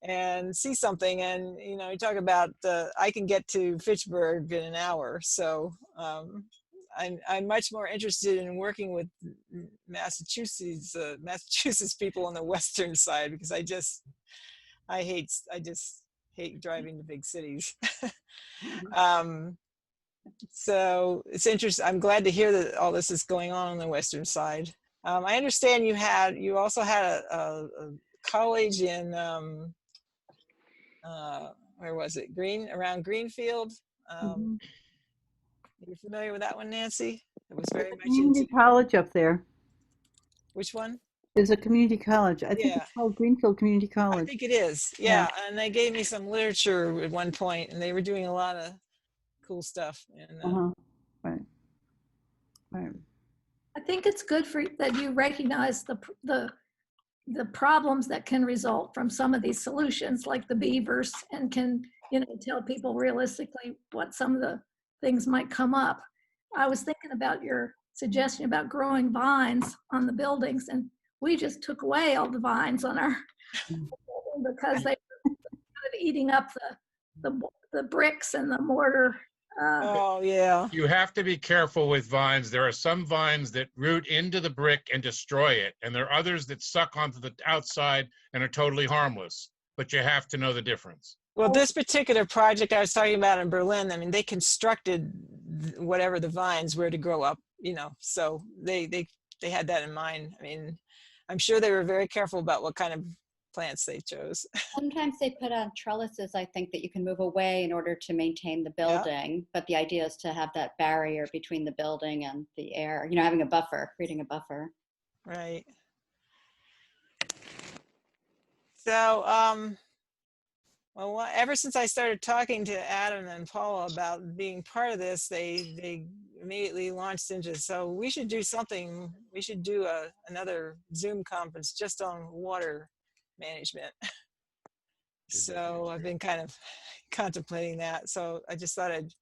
and see something. And you know, you talk about I can get to Fitchburg in an hour, so I'm much more interested in working with Massachusetts people on the western side, because I just hate driving to big cities. So it's interesting. I'm glad to hear that all this is going on the western side. I understand you also had a college in where was it? Around Greenfield. Are you familiar with that one, Nancy? It was very much Community into college up there. which one? There's a community college. I think it's called Greenfield Community I College. think it is. Yeah, and they gave me some literature at one point, and they were doing a lot of cool stuff. And Right. Right. I think it's good that you recognize the problems that can result from some of these solutions, like the beavers, and can, you know, tell people realistically what some of the things might come up. I was thinking about your suggestion about growing vines on the buildings, and we just took away all the vines on our because they were kind of eating up the bricks and the mortar. oh yeah. You have to be careful with vines. There are some vines that root into the brick and destroy it, and there are others that suck onto the outside and are totally harmless. But you have to know the difference. Well, this particular project I was talking about in Berlin, I mean, they constructed whatever the vines were to grow up, you know, so they had that in mind. I mean, I'm sure they were very careful about what kind of plants they chose. Sometimes they put on trellises, I think, that you can move away in order to maintain the building. But the idea is to have that barrier between the building and the air, you know, having a buffer, creating a buffer. Right. So, well, ever since I started talking to Adam and Paula about being part of this, they immediately launched into, so we should do something. We should do another Zoom conference just on water management. So I've been kind of contemplating that. So I just thought I'd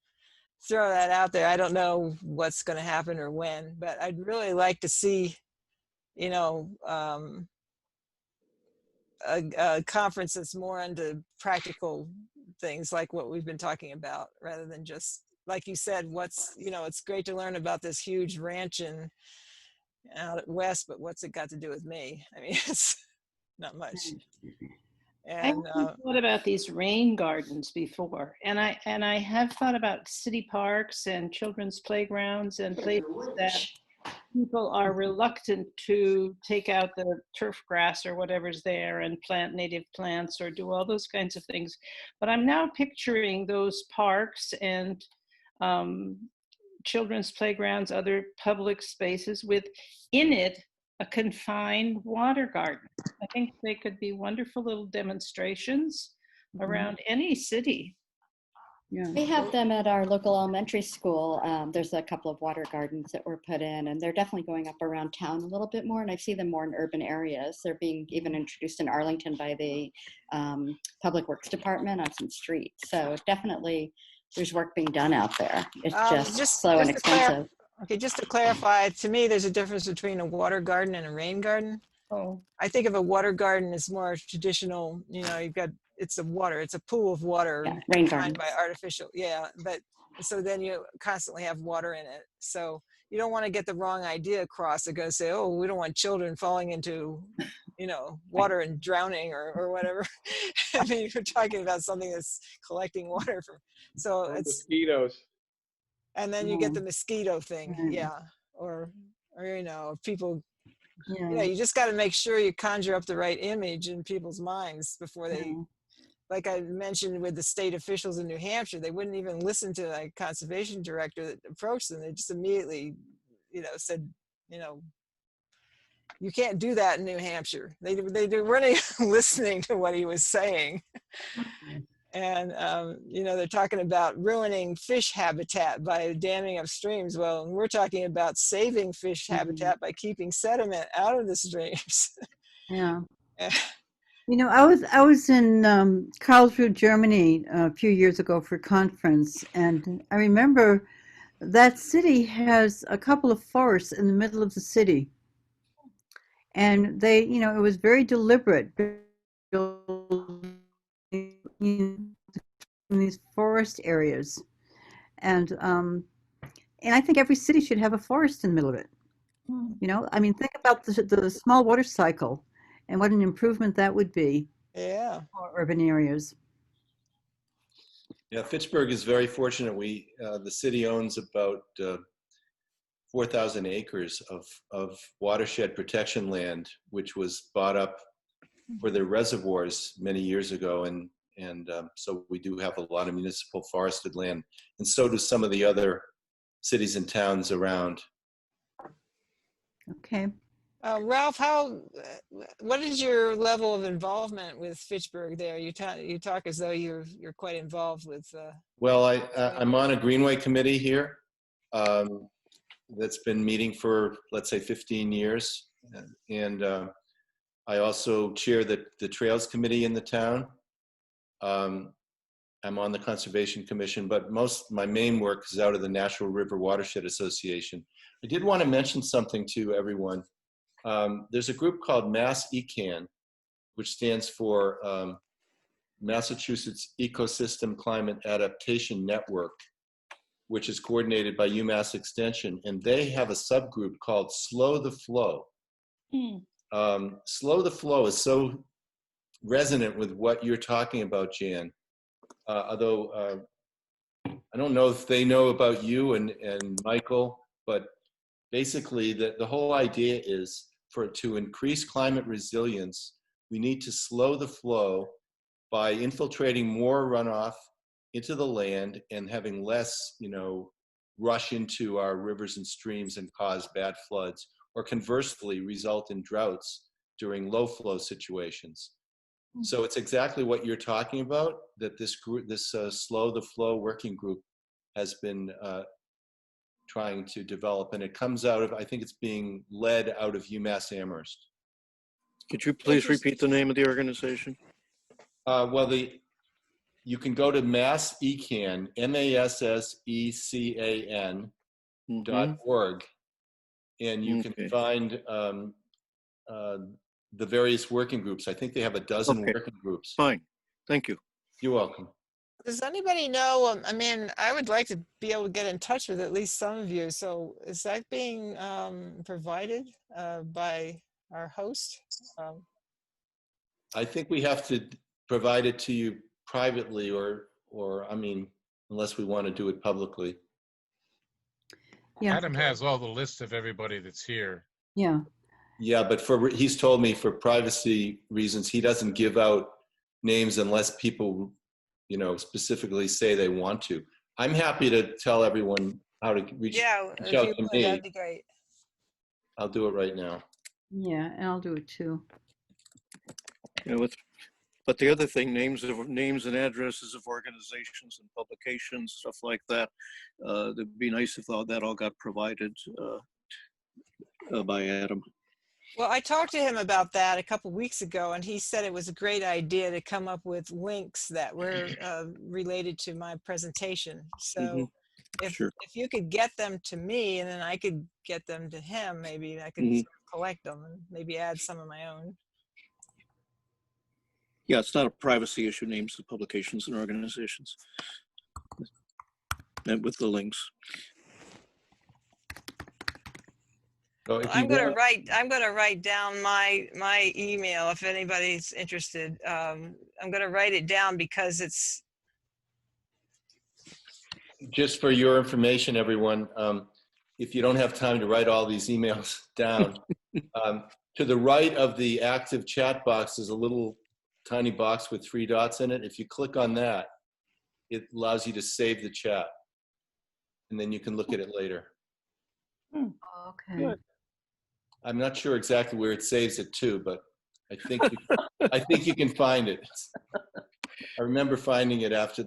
throw that out there. I don't know what's going to happen or when, but I'd really like to see, you know, a conference that's more into practical things like what we've been talking about, rather than just, like you said, what's, you know, it's great to learn about this huge ranch out west, but what's it got to do with me? I mean, it's not much. I And haven't thought about these rain gardens before, and I have thought about city parks and children's playgrounds and places that people are reluctant to take out the turf grass or whatever's there and plant native plants or do all those kinds of things. But I'm now picturing those parks and children's playgrounds, other public spaces with in it a confined water garden. I think they could be wonderful little demonstrations around any city. Yeah. We have them at our local elementary school. There's a couple of water gardens that were put in, and they're definitely going up around town a little bit more. And I see them more in urban areas. They're being even introduced in Arlington by the Public Works Department on some streets. So definitely there's work being done out there. It's just slow and expensive. Okay, just to clarify, to me, there's a difference between a water garden and a rain garden. Oh, I think of a water garden as more traditional, you know, you've got, it's a pool of water, Yeah, rain defined gardens. by artificial, but so then you constantly have water in it. So you don't want to get the wrong idea across. They're going to say, oh, we don't want children falling into, you know, water and drowning or whatever. I mean, you're talking about something that's collecting water from, so Or it's, mosquitoes. and then you get the mosquito thing, Right. yeah, or you know, people, Yeah. you know, you just got to make sure you conjure up the right image in people's minds before they, like I mentioned with the state officials in New Hampshire, they wouldn't even listen to a conservation director that approached them. They just immediately, you know, said, you know, you can't do that in New Hampshire. They weren't even listening to what he was saying. And, you know, they're talking about ruining fish habitat by damming up streams. Well, we're talking about saving fish habitat by keeping sediment out of the streams. Yeah. You know, I was in Karlsruhe, Germany a few years ago for a conference, and I remember that city has a couple of forests in the middle of the city. And they, you know, it was very deliberate in these forest areas. And I think every city should have a forest in the middle of it. You know, I mean, think about the small water cycle and what an improvement that would be for urban areas. Yeah, Fitchburg is very fortunate. The city owns about 4,000 acres of watershed protection land, which was bought up for their reservoirs many years ago. And so we do have a lot of municipal forested land, and so do some of the other cities and towns around. Okay. Ralph, what is your level of involvement with Fitchburg there? You talk as though you're quite involved with. Well, I'm on a Greenway committee here that's been meeting for, let's say, 15 years. And I also chair the Trails Committee in the town. I'm on the Conservation Commission, but my main work is out of the Natural River Watershed Association. I did want to mention something to everyone. There's a group called Mass ECAN, which stands for Massachusetts Ecosystem Climate Adaptation Network, which is coordinated by UMass Extension, and they have a subgroup called Slow the Flow. Slow the Flow is so resonant with what you're talking about, Jan. Although I don't know if they know about you and Michael, but basically the whole idea is to increase climate resilience, we need to slow the flow by infiltrating more runoff into the land and having less, you know, rush into our rivers and streams and cause bad floods, or conversely result in droughts during low flow situations. So it's exactly what you're talking about, that this group, this Slow the Flow working group has been trying to develop, and it comes out of, I think it's being led out of UMass Amherst. Could you please repeat the name of the organization? Well, you can go to massecan, MASSECAN.org, and you can Okay. find the various working groups. I think they have a dozen Okay. working groups. Fine. Thank you. You're welcome. Does anybody know? I mean, I would like to be able to get in touch with at least some of you. So is that being provided by our host? I think we have to provide it to you privately, or I mean, unless we want to do it publicly. Yeah, Adam has all the list of everybody that's here. yeah. Yeah, but he's told me for privacy reasons, he doesn't give out names unless people, you know, specifically say they want to. I'm happy to tell everyone how to reach Yeah, if out you to would, me. that'd be great. I'll do it right now. Yeah, and I'll do it too. Yeah, but the other thing, names and addresses of organizations and publications, stuff like that. It'd be nice if that all got provided by Adam. Well, I talked to him about that a couple weeks ago, and he said it was a great idea to come up with links that were related to my presentation. So if you could get them to me, and then I could get them to him, maybe I could sort of collect them and maybe add some of my own. Yeah, it's not a privacy issue, names of publications and organizations. And with the links. So if I'm gonna write down my email if anybody's interested. I'm gonna write it down because it's just for your information, everyone. If you don't have time to write all these emails down, to the right of the active chat box is a little tiny box with 3 dots in it. If you click on that, it allows you to save the chat, and then you can look at it later. Okay. Good. I'm not sure exactly where it saves it to, but I think you can find it. I remember finding it after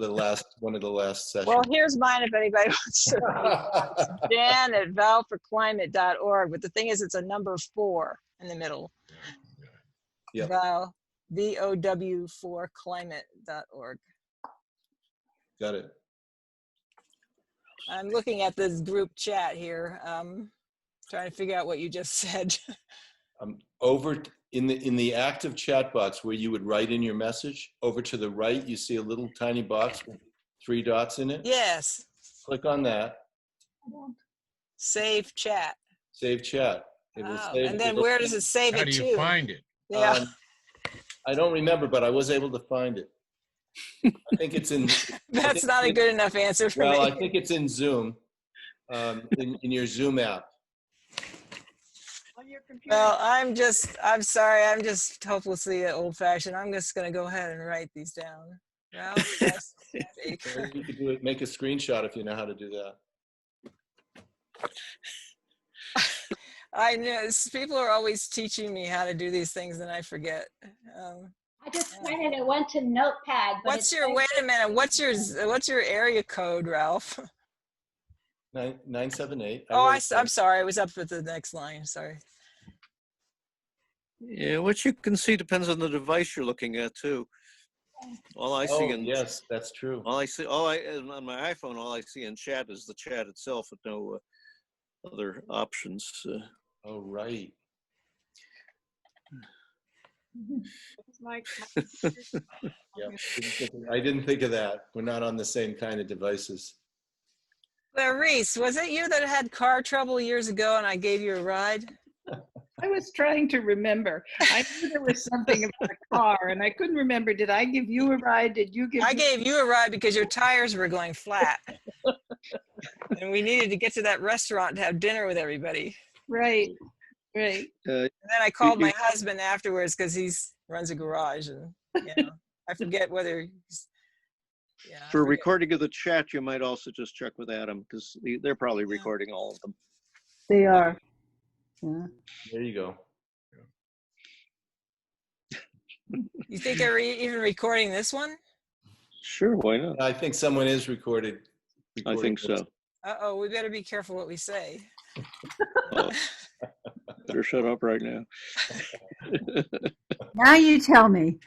one of the last sessions. well, here's mine if anybody wants to write. It's jan@vowforclimate.org, but the thing is, it's a number 4 in the middle. Yeah. Vow, VOW4climate.org. Got it. I'm looking at this group chat here, trying to figure out what you just said. Over in the active chat box where you would write in your message, over to the right, you see a little tiny box with 3 dots in it. Yes. Click on that. Save chat. Save chat. It will save. And then where does it save How it do to? you find it? Yeah. I don't remember, but I was able to find it. I think it's in. That's not a good enough answer for me. Well, I think it's in Zoom, in your Zoom app. Well, I'm sorry, I'm just hopelessly old fashioned. I'm just going to go ahead and write these down. Well, yes, Or you could do it, make a screenshot if you know how to do that. I know people are always teaching me how to do these things and I forget. I just tried it went to Notepad. But wait a minute, what's your area code, Ralph? 978. I'm sorry, I was up with the next line, sorry. Yeah, what you can see depends on the device you're looking at too. All I see yes, that's true. on my iPhone, all I see in chat is the chat itself with no other options. Oh, right. Yeah, I didn't think of that. We're not on the same kind of devices. Reese, was it you that had car trouble years ago and I gave you a ride? I was trying to remember. I knew there was something about a car and I couldn't remember. Did I give you a ride? Did you give I gave you a ride because your tires were going flat. And we needed to get to that restaurant to have dinner with everybody. Right. And then I called my husband afterwards because he runs a garage and I forget whether For recording of the chat, you might also just check with Adam because they're probably recording all of them. They are. Yeah. There you go. You think they're even recording this one? Sure, why not? I think someone is recording I think so. Uh-oh, we better be careful what we say. Oh, better shut up right now. Now you tell me.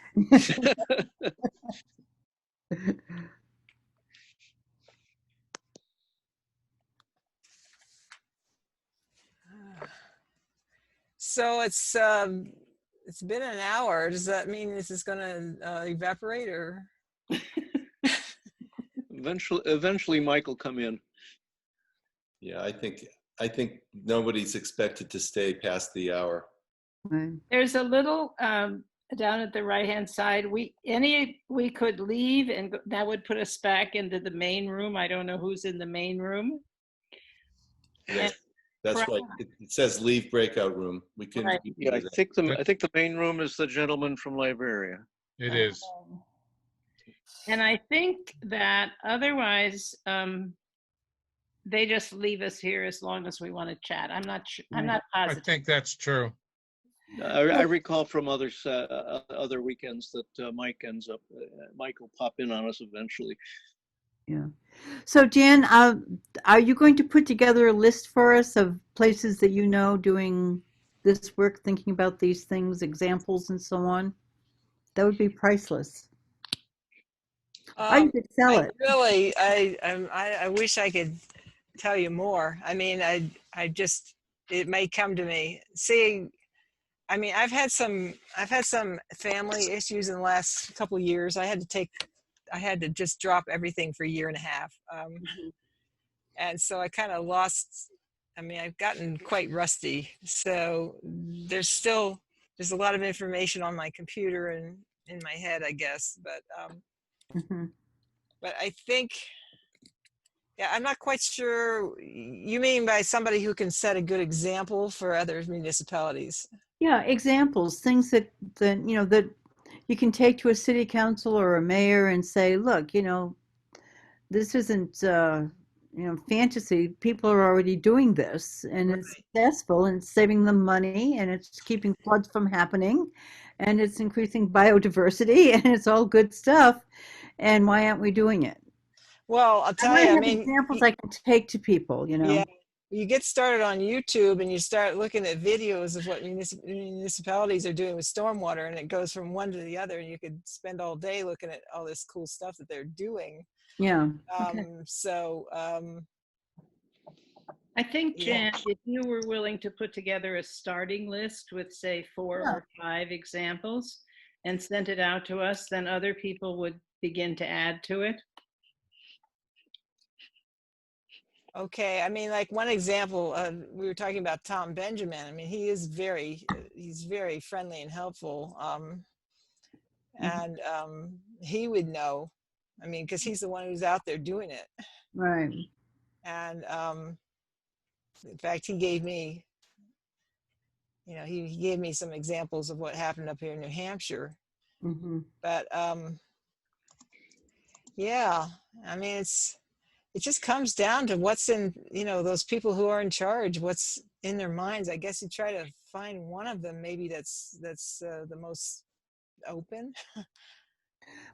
So it's been an hour. Does that mean this is going to evaporate or? Eventually Mike will come in. Yeah, I think nobody's expected to stay past the hour. Right. There's a little down at the right-hand side. We could leave, and that would put us back into the main room. I don't know who's in the main room. Yes, that's right. It says leave breakout room. We can. Right. Yeah, I think the main room is the gentleman from Liberia. It is. And I think that otherwise, they just leave us here as long as we want to chat. I'm not sure. I'm not I positive. think that's true. I recall from other weekends that Mike will pop in on us eventually. Yeah. So Jan, are you going to put together a list for us of places that you know doing this work, thinking about these things, examples and so on? That would be priceless. Or you could sell it. Really, I wish I could tell you more. I mean, I just, it may come to me. See, I mean, I've had some family issues in the last couple of years. I had to just drop everything for a year and a half. And so I kind of lost, I mean, I've gotten quite rusty. So there's a lot of information on my computer and in my head, I guess. But, but I think, yeah, I'm not quite sure. You mean by somebody who can set a good example for other municipalities? Yeah, examples, things that you can take to a city council or a mayor and say, look, this isn't fantasy. People are already doing this, and it's successful, and it's saving them money, and it's keeping floods from happening, and it's increasing biodiversity, and it's all good stuff. And why aren't we doing it? Well, I'll tell you, I mean, examples I can take to people, Yeah, you get started on YouTube and you start looking at videos of what municipalities are doing with stormwater, and it goes from one to the other, and you could spend all day looking at all this cool stuff that they're doing. Yeah. So I think, Jan, if you were willing to put together a starting list with, say, 4 or 5 examples and sent it out to us, then other people would begin to add to it. Okay, I mean, like one example, we were talking about Tom Benjamin. I mean, he's very friendly and helpful. And he would know, I mean, because he's the one who's out there doing it. Right. And in fact, he gave me, he gave me some examples of what happened up here in New Hampshire. But yeah, I mean, it just comes down to what's in, those people who are in charge, what's in their minds. I guess you try to find one of them, maybe that's the most open.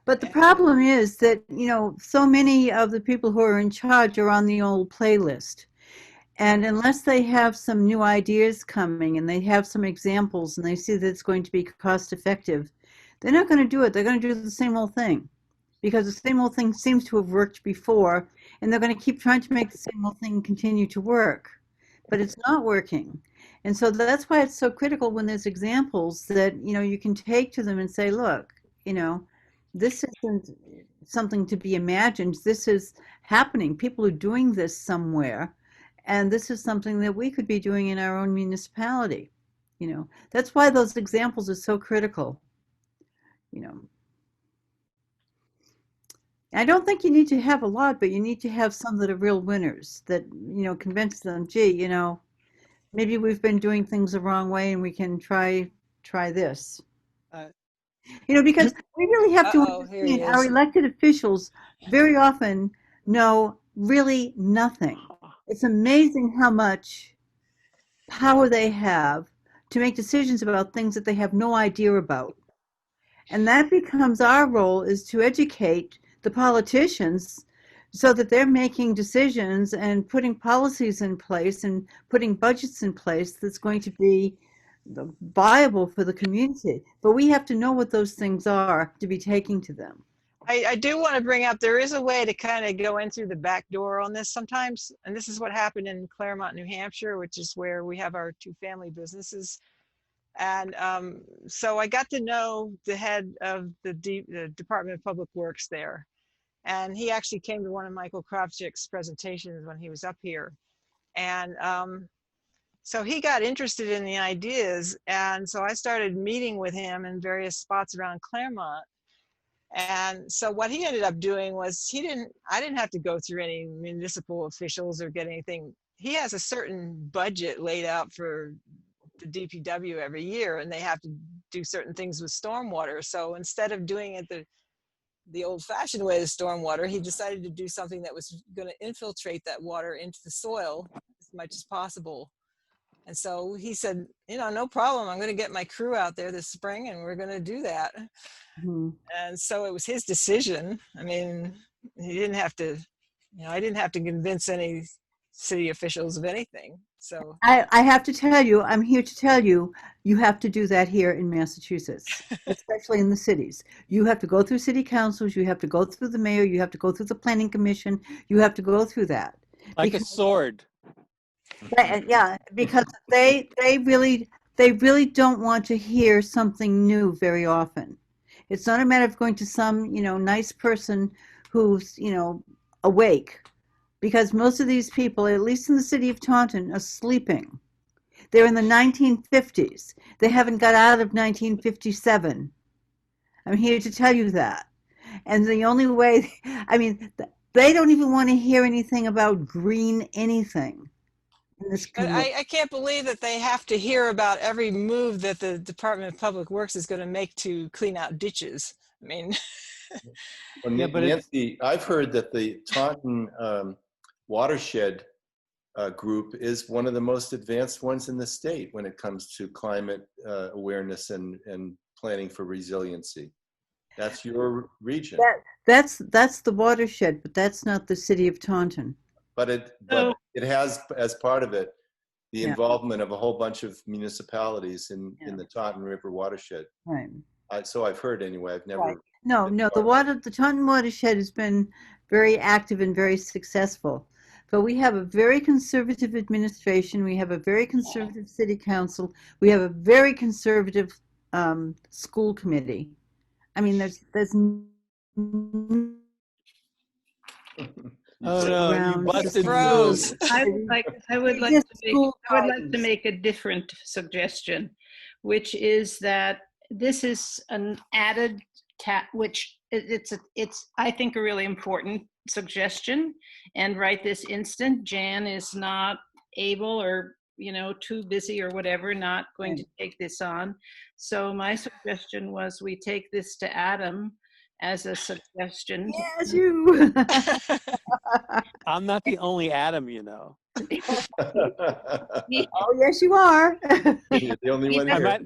But the problem is that, so many of the people who are in charge are on the old playlist. And unless they have some new ideas coming and they have some examples and they see that it's going to be cost effective, they're not going to do it. They're going to do the same old thing, because the same old thing seems to have worked before, and they're going to keep trying to make the same old thing continue to work, but it's not working. And so that's why it's so critical when there's examples that, you can take to them and say, look, this isn't something to be imagined. This is happening. People are doing this somewhere, and this is something that we could be doing in our own municipality. That's why those examples are so critical. I don't think you need to have a lot, but you need to have some that are real winners that, convince them, gee, maybe we've been doing things the wrong way and we can try this. Because we really have to understand our elected officials very often know really nothing. It's amazing how much power they have to make decisions about things that they have no idea about. And that becomes our role, is to educate the politicians so that they're making decisions and putting policies in place and putting budgets in place that's going to be viable for the community. But we have to know what those things are to be taking to them. I do want to bring up, there is a way to kind of go in through the back door on this sometimes. And this is what happened in Claremont, New Hampshire, which is where we have our 2 family businesses. And so I got to know the head of the Department of Public Works there. And he actually came to one of Michael Kravchik's presentations when he was up here. And so he got interested in the ideas. And so I started meeting with him in various spots around Claremont. And so what he ended up doing was I didn't have to go through any municipal officials or get anything. He has a certain budget laid out for the DPW every year, and they have to do certain things with stormwater. So instead of doing it the old-fashioned way of stormwater, he decided to do something that was going to infiltrate that water into the soil as much as possible. And so he said, no problem. I'm going to get my crew out there this spring, and we're going to do that. Mm-hmm. And so it was his decision. I mean, he didn't have to, I didn't have to convince any city officials of anything. So I have to tell you, I'm here to tell you, you have to do that here in Massachusetts, especially in the cities. You have to go through city councils, you have to go through the mayor, you have to go through the planning commission, you have to go through that. Like a sword. Yeah, because they really don't want to hear something new very often. It's not a matter of going to some, nice person who's, awake. Because most of these people, at least in the city of Taunton, are sleeping. They're in the 1950s. They haven't got out of 1957. I'm here to tell you that. And the only way, they don't even want to hear anything about green anything. I can't believe that they have to hear about every move that the Department of Public Works is going to make to clean out ditches. I mean, well, yeah, but Nancy, I've heard that the Taunton watershed group is one of the most advanced ones in the state when it comes to climate awareness and planning for resiliency. That's your region. That's the watershed, but that's not the city of Taunton. But it has, as part of it, the involvement of a whole bunch of municipalities in the Taunton River watershed. Right. So I've heard anyway. I've never. Right. No, the Taunton watershed has been very active and very successful. But we have a very conservative administration. We have a very conservative city council. We have a very conservative school committee. I mean, there's Oh no, you busted froze. I would like to make a different suggestion, which is that this is an added which it's I think a really important suggestion. And right this instant, Jan is not able or too busy or whatever, not going to take this on. So my suggestion was we take this to Adam as a suggestion. Yes, you. I'm not the only Adam, Oh, yes, you are. You're the only one here.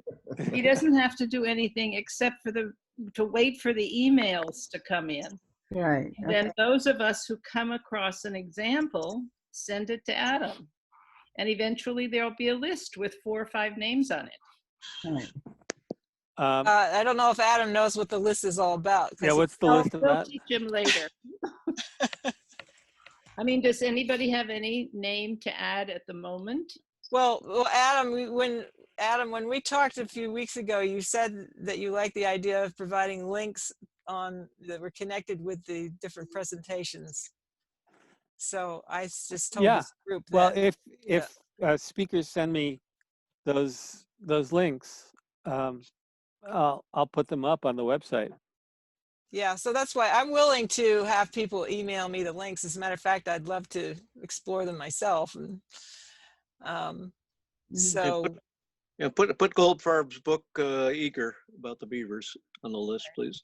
He doesn't have to do anything except to wait for the emails to come in. Right. And then those of us who come across an example, send it to Adam. And eventually there'll be a list with 4 or 5 names on it. Right. I don't know if Adam knows what the list is all about. Yeah, what's the list We'll about? teach him later. I mean, does anybody have any name to add at the moment? Well, Adam, when we talked a few weeks ago, you said that you like the idea of providing links that were connected with the different presentations. So I just told this group that. Well, if speakers send me those links, I'll put them up on the website. Yeah, so that's why I'm willing to have people email me the links. As a matter of fact, I'd love to explore them myself. And put Goldfarb's book Eager about the beavers on the list, please.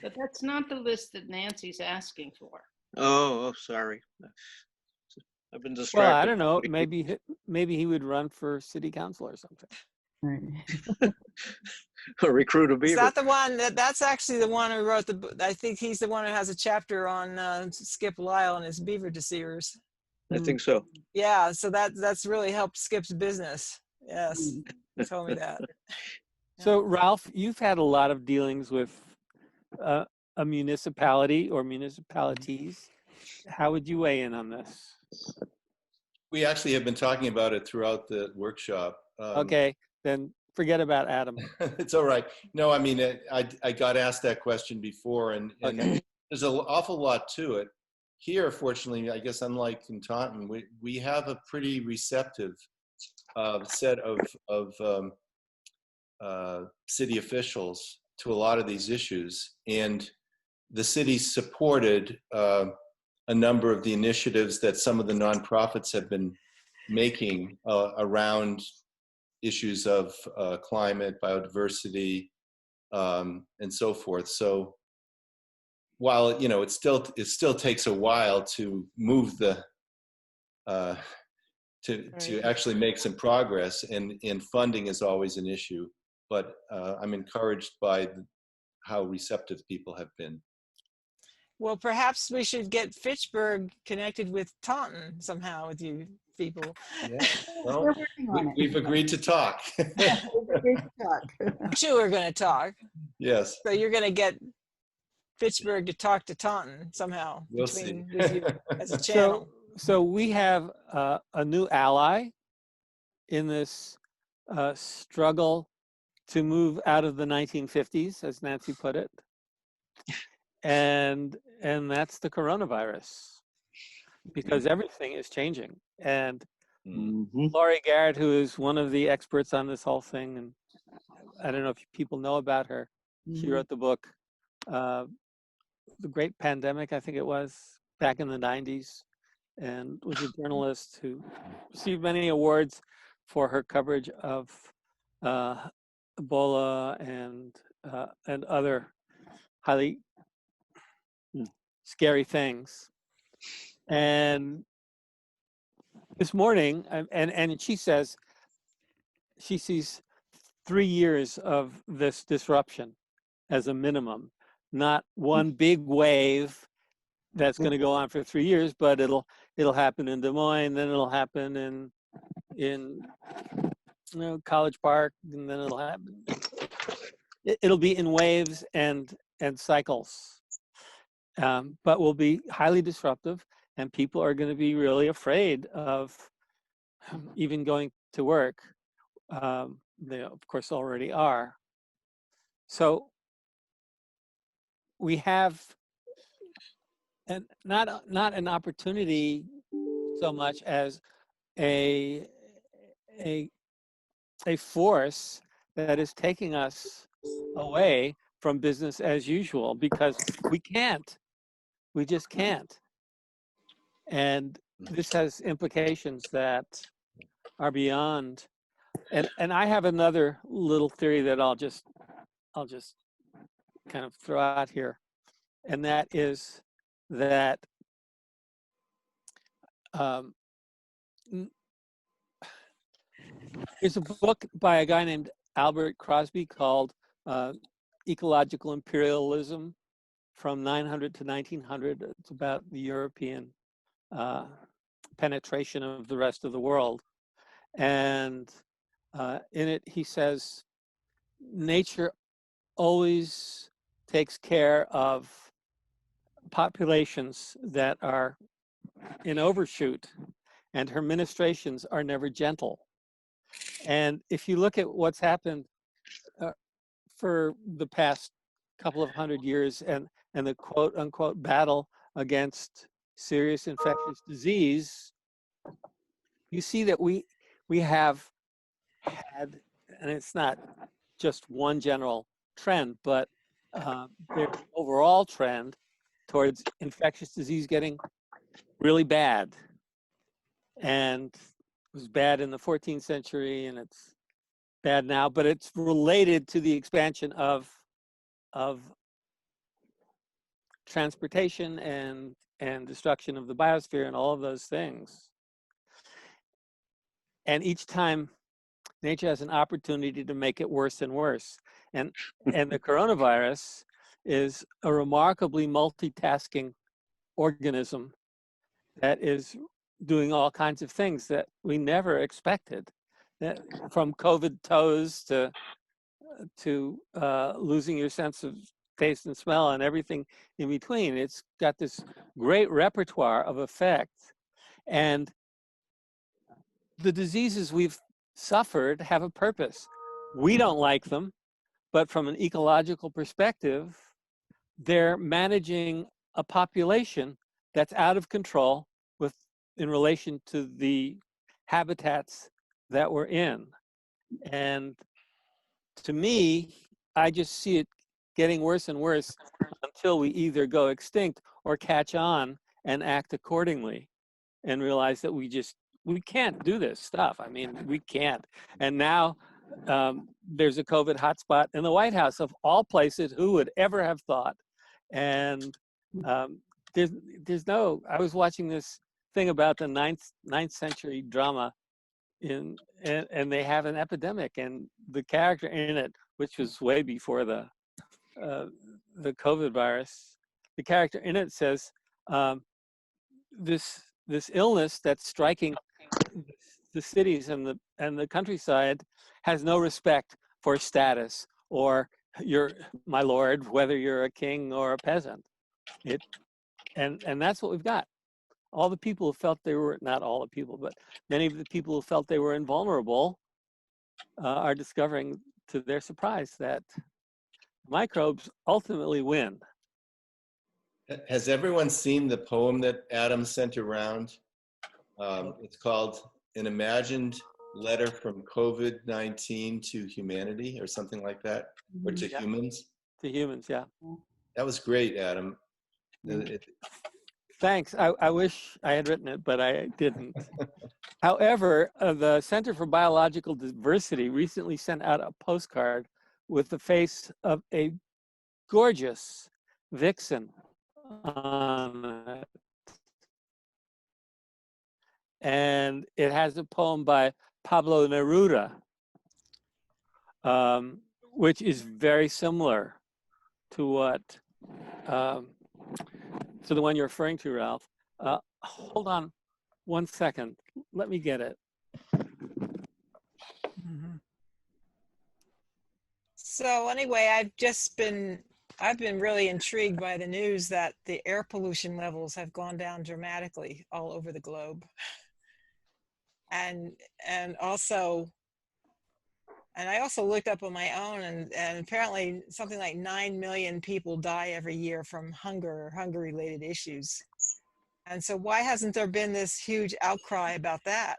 But that's not the list that Nancy's asking for. Oh, sorry. I've been distracted. Well, I don't know. Maybe he would run for city council or something. Right. Recruit a beaver. Is that the one that's actually the one who wrote the book? I think he's the one who has a chapter on Skip Lyle and his beaver deceivers. I think so. Yeah, so that's really helped Skip's business. Yes, he told me that. So Ralph, you've had a lot of dealings with a municipality or municipalities. How would you weigh in on this? We actually have been talking about it throughout the workshop. Okay, then forget about Adam. It's all right. No, I mean, I got asked that question before, and Okay. there's an awful lot to it. Here, fortunately, I guess unlike in Taunton, we have a pretty receptive set of city officials to a lot of these issues, and the city supported a number of the initiatives that some of the nonprofits have been making around issues of climate, biodiversity, and so forth. So while it still takes a while to move the to actually make some progress, and funding is always an issue. But I'm encouraged by how receptive people have been. Well, perhaps we should get Fitchburg connected with Taunton somehow with you people. Yeah. Well, We're working on it. we've agreed to talk. We've agreed to talk. I'm sure we're going to talk. Yes. So you're going to get Fitchburg to talk to Taunton somehow We'll between see. with you as a channel. So we have a new ally in this struggle to move out of the 1950s, as Nancy put it, and that's the coronavirus, because everything is changing. And Laurie Garrett, who is one of the experts on this whole thing, and I don't know if people know about her, she wrote the book, The Great Pandemic, I think it was, back in the 90s, and was a journalist who received many awards for her coverage of Ebola and other highly scary things. And this morning, and she says she sees 3 years of this disruption as a minimum, not one big wave that's going to go on for 3 years, but it'll happen in Des Moines, then it'll happen in College Park, and then it'll happen. It'll be in waves and cycles, but will be highly disruptive, and people are going to be really afraid of even going to work. They, of course, already are. So we have not an opportunity so much as a force that is taking us away from business as usual, because we just can't. And this has implications that are beyond. And I have another little theory that I'll just kind of throw out here, and that is that there's a book by a guy named Albert Crosby called Ecological Imperialism from 900 to 1900. It's about the European penetration of the rest of the world. And in it, he says, nature always takes care of populations that are in overshoot, and her ministrations are never gentle. And if you look at what's happened for the past couple of 100 years, and the quote unquote battle against serious infectious disease, you see that we have had, and it's not just one general trend, but there's an overall trend towards infectious disease getting really bad. And it was bad in the 14th century, and it's bad now, but it's related to the expansion of transportation and destruction of the biosphere and all of those things. And each time nature has an opportunity to make it worse and worse. And the coronavirus is a remarkably multitasking organism that is doing all kinds of things that we never expected, from COVID toes to losing your sense of taste and smell and everything in between. It's got this great repertoire of effects. And the diseases we've suffered have a purpose. We don't like them, but from an ecological perspective, they're managing a population that's out of control in relation to the habitats that we're in. And to me, I just see it getting worse and worse until we either go extinct or catch on and act accordingly and realize that we can't do this stuff. I mean, we can't. And now there's a COVID hotspot in the White House, of all places. Who would ever have thought? And there's no, I was watching this thing about the ninth century drama and they have an epidemic, and the character in it, which was way before the COVID virus, the character in it says, this illness that's striking the cities and the countryside has no respect for status or my lord, whether you're a king or a peasant. And that's what we've got. All the people who felt they were, not all the people, but many of the people who felt they were invulnerable are discovering to their surprise that microbes ultimately win. Has everyone seen the poem that Adam sent around? It's called An Imagined Letter from COVID-19 to Humanity, or something like that, or to humans. To humans, yeah. That was great, Adam. Thanks. I wish I had written it, but I didn't. However, the Center for Biological Diversity recently sent out a postcard with the face of a gorgeous vixen on it. And it has a poem by Pablo Neruda, which is very similar to what, to the one you're referring to, Ralph. Hold on one second. Let me get it. So anyway, I've been really intrigued by the news that the air pollution levels have gone down dramatically all over the globe. And I also looked up on my own, and apparently something like 9 million people die every year from hunger or hunger-related issues. And so why hasn't there been this huge outcry about that?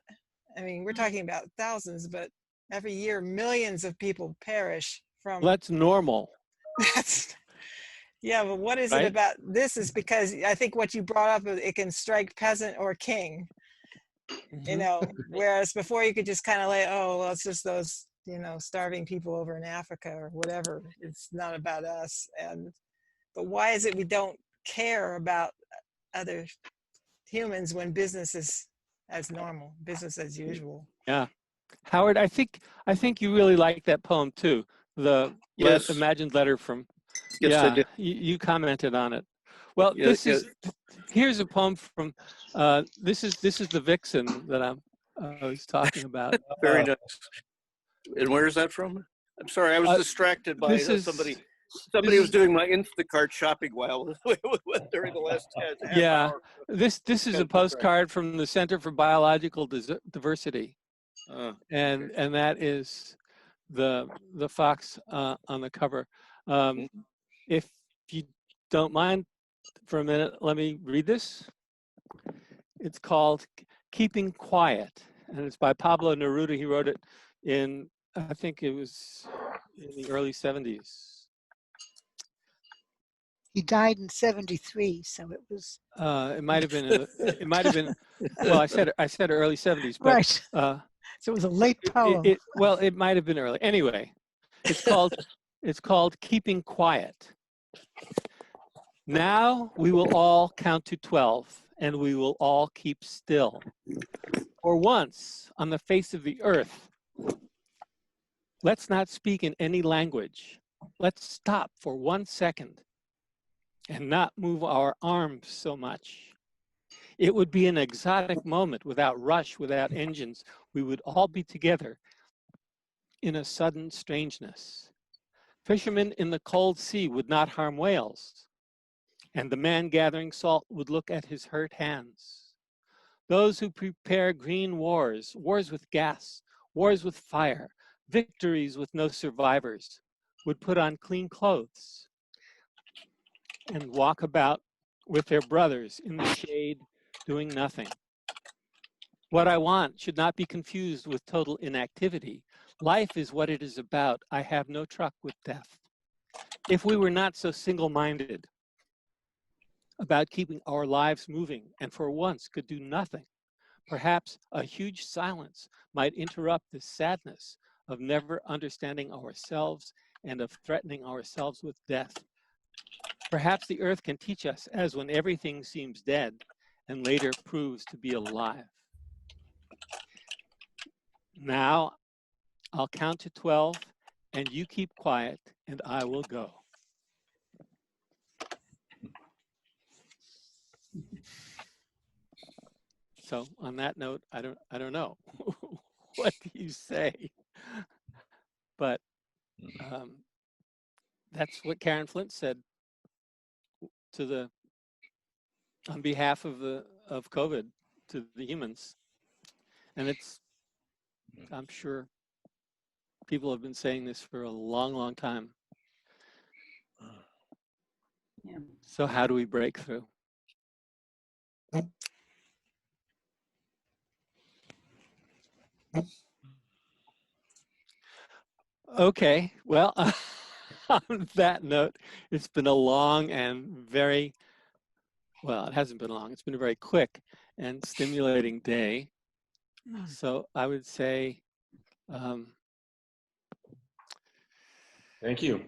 I mean, we're talking about thousands, but every year millions of people perish from. That's normal. Yeah, but what is it about this? Is because I think what you brought up, it can strike peasant or king. You know, whereas before you could just kind of like, oh, well, it's just those, you know, starving people over in Africa or whatever. It's not about us. But why is it we don't care about other humans when business is as normal, business as usual? Yeah, Howard, I think you really like that poem too. The imagined letter from. Yes, yeah, I did. You commented on it. Well, here's a poem from. This is the vixen that I was talking about. Very nice. And where is that from? I'm sorry, I was distracted by somebody. Somebody was doing my Instacart shopping while during the last half hour. This is a postcard from the Center for Biological Diversity, and that is the fox on the cover. If you don't mind for a minute, let me read this. It's called Keeping Quiet, and it's by Pablo Neruda. He wrote it in, I think it was in the early 70s. He died in 73, so it was. It might have been. It might have been. Well, I said early 70s, but right. So it was a late poem. Well, it might have been early. Anyway, it's called Keeping Quiet. Now we will all count to 12, and we will all keep still. For once on the face of the earth, let's not speak in any language. Let's stop for 1 second and not move our arms so much. It would be an exotic moment without rush, without engines. We would all be together in a sudden strangeness. Fishermen in the cold sea would not harm whales, and the man gathering salt would look at his hurt hands. Those who prepare green wars, wars with gas, wars with fire, victories with no survivors, would put on clean clothes and walk about with their brothers in the shade doing nothing. What I want should not be confused with total inactivity. Life is what it is about. I have no truck with death. If we were not so single-minded about keeping our lives moving and for once could do nothing, perhaps a huge silence might interrupt the sadness of never understanding ourselves and of threatening ourselves with death. Perhaps the earth can teach us as when everything seems dead and later proves to be alive. Now, I'll count to 12 and you keep quiet and I will go. So on that note, I don't know. What do you say? But that's what Karen Flint said to on behalf of COVID to the humans. And I'm sure people have been saying this for a long, long time. Yeah. So how do we break through? Okay, well, on that note, it's been a long and very, well, it hasn't been long. It's been a very quick and stimulating day. So I would say, Thank you.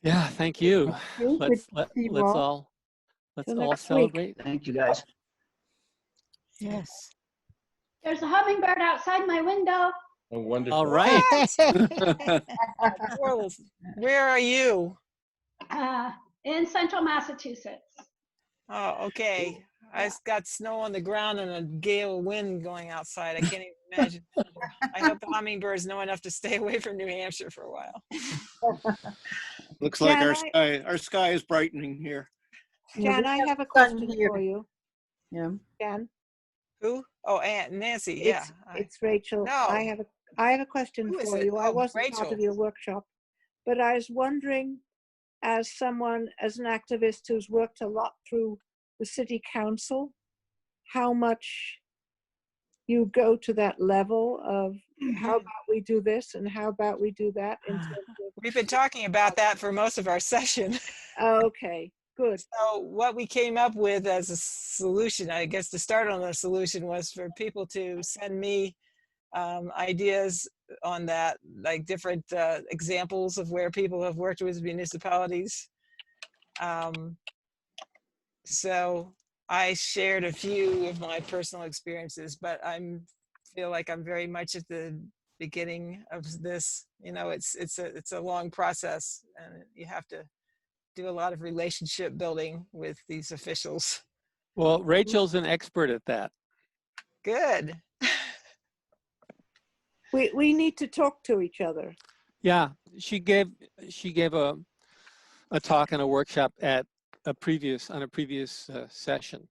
yeah, thank you. Let's all celebrate. Thank you, guys. Yes. There's a hummingbird outside my window. Oh, wonderful. All right. Where are you? In central Massachusetts. Oh, okay. I got snow on the ground and a gale wind going outside. I can't even imagine. I hope the hummingbirds know enough to stay away from New Hampshire for a while. Looks like Jan, our sky is brightening here. Jan, I have a question for you. Yeah. Jan? Who? Oh, Aunt Nancy. Yeah. It's Rachel. No. I have a question Who is for it? you. I Oh, wasn't part of Rachel. your workshop, but I was wondering, as an activist who's worked a lot through the city council, how much you go to that level of how about we do this and how about we do that in terms of, We've been talking about that for most of our session. okay, good. So what we came up with as a solution, I guess to start on the solution, was for people to send me ideas on that, like different examples of where people have worked with municipalities. So I shared a few of my personal experiences, but feel like I'm very much at the beginning of this. You know, it's a long process, and you have to do a lot of relationship building with these officials. Well, Rachel's an expert at that. Good. We need to talk to each other. Yeah, she gave a talk and a workshop at on a previous session.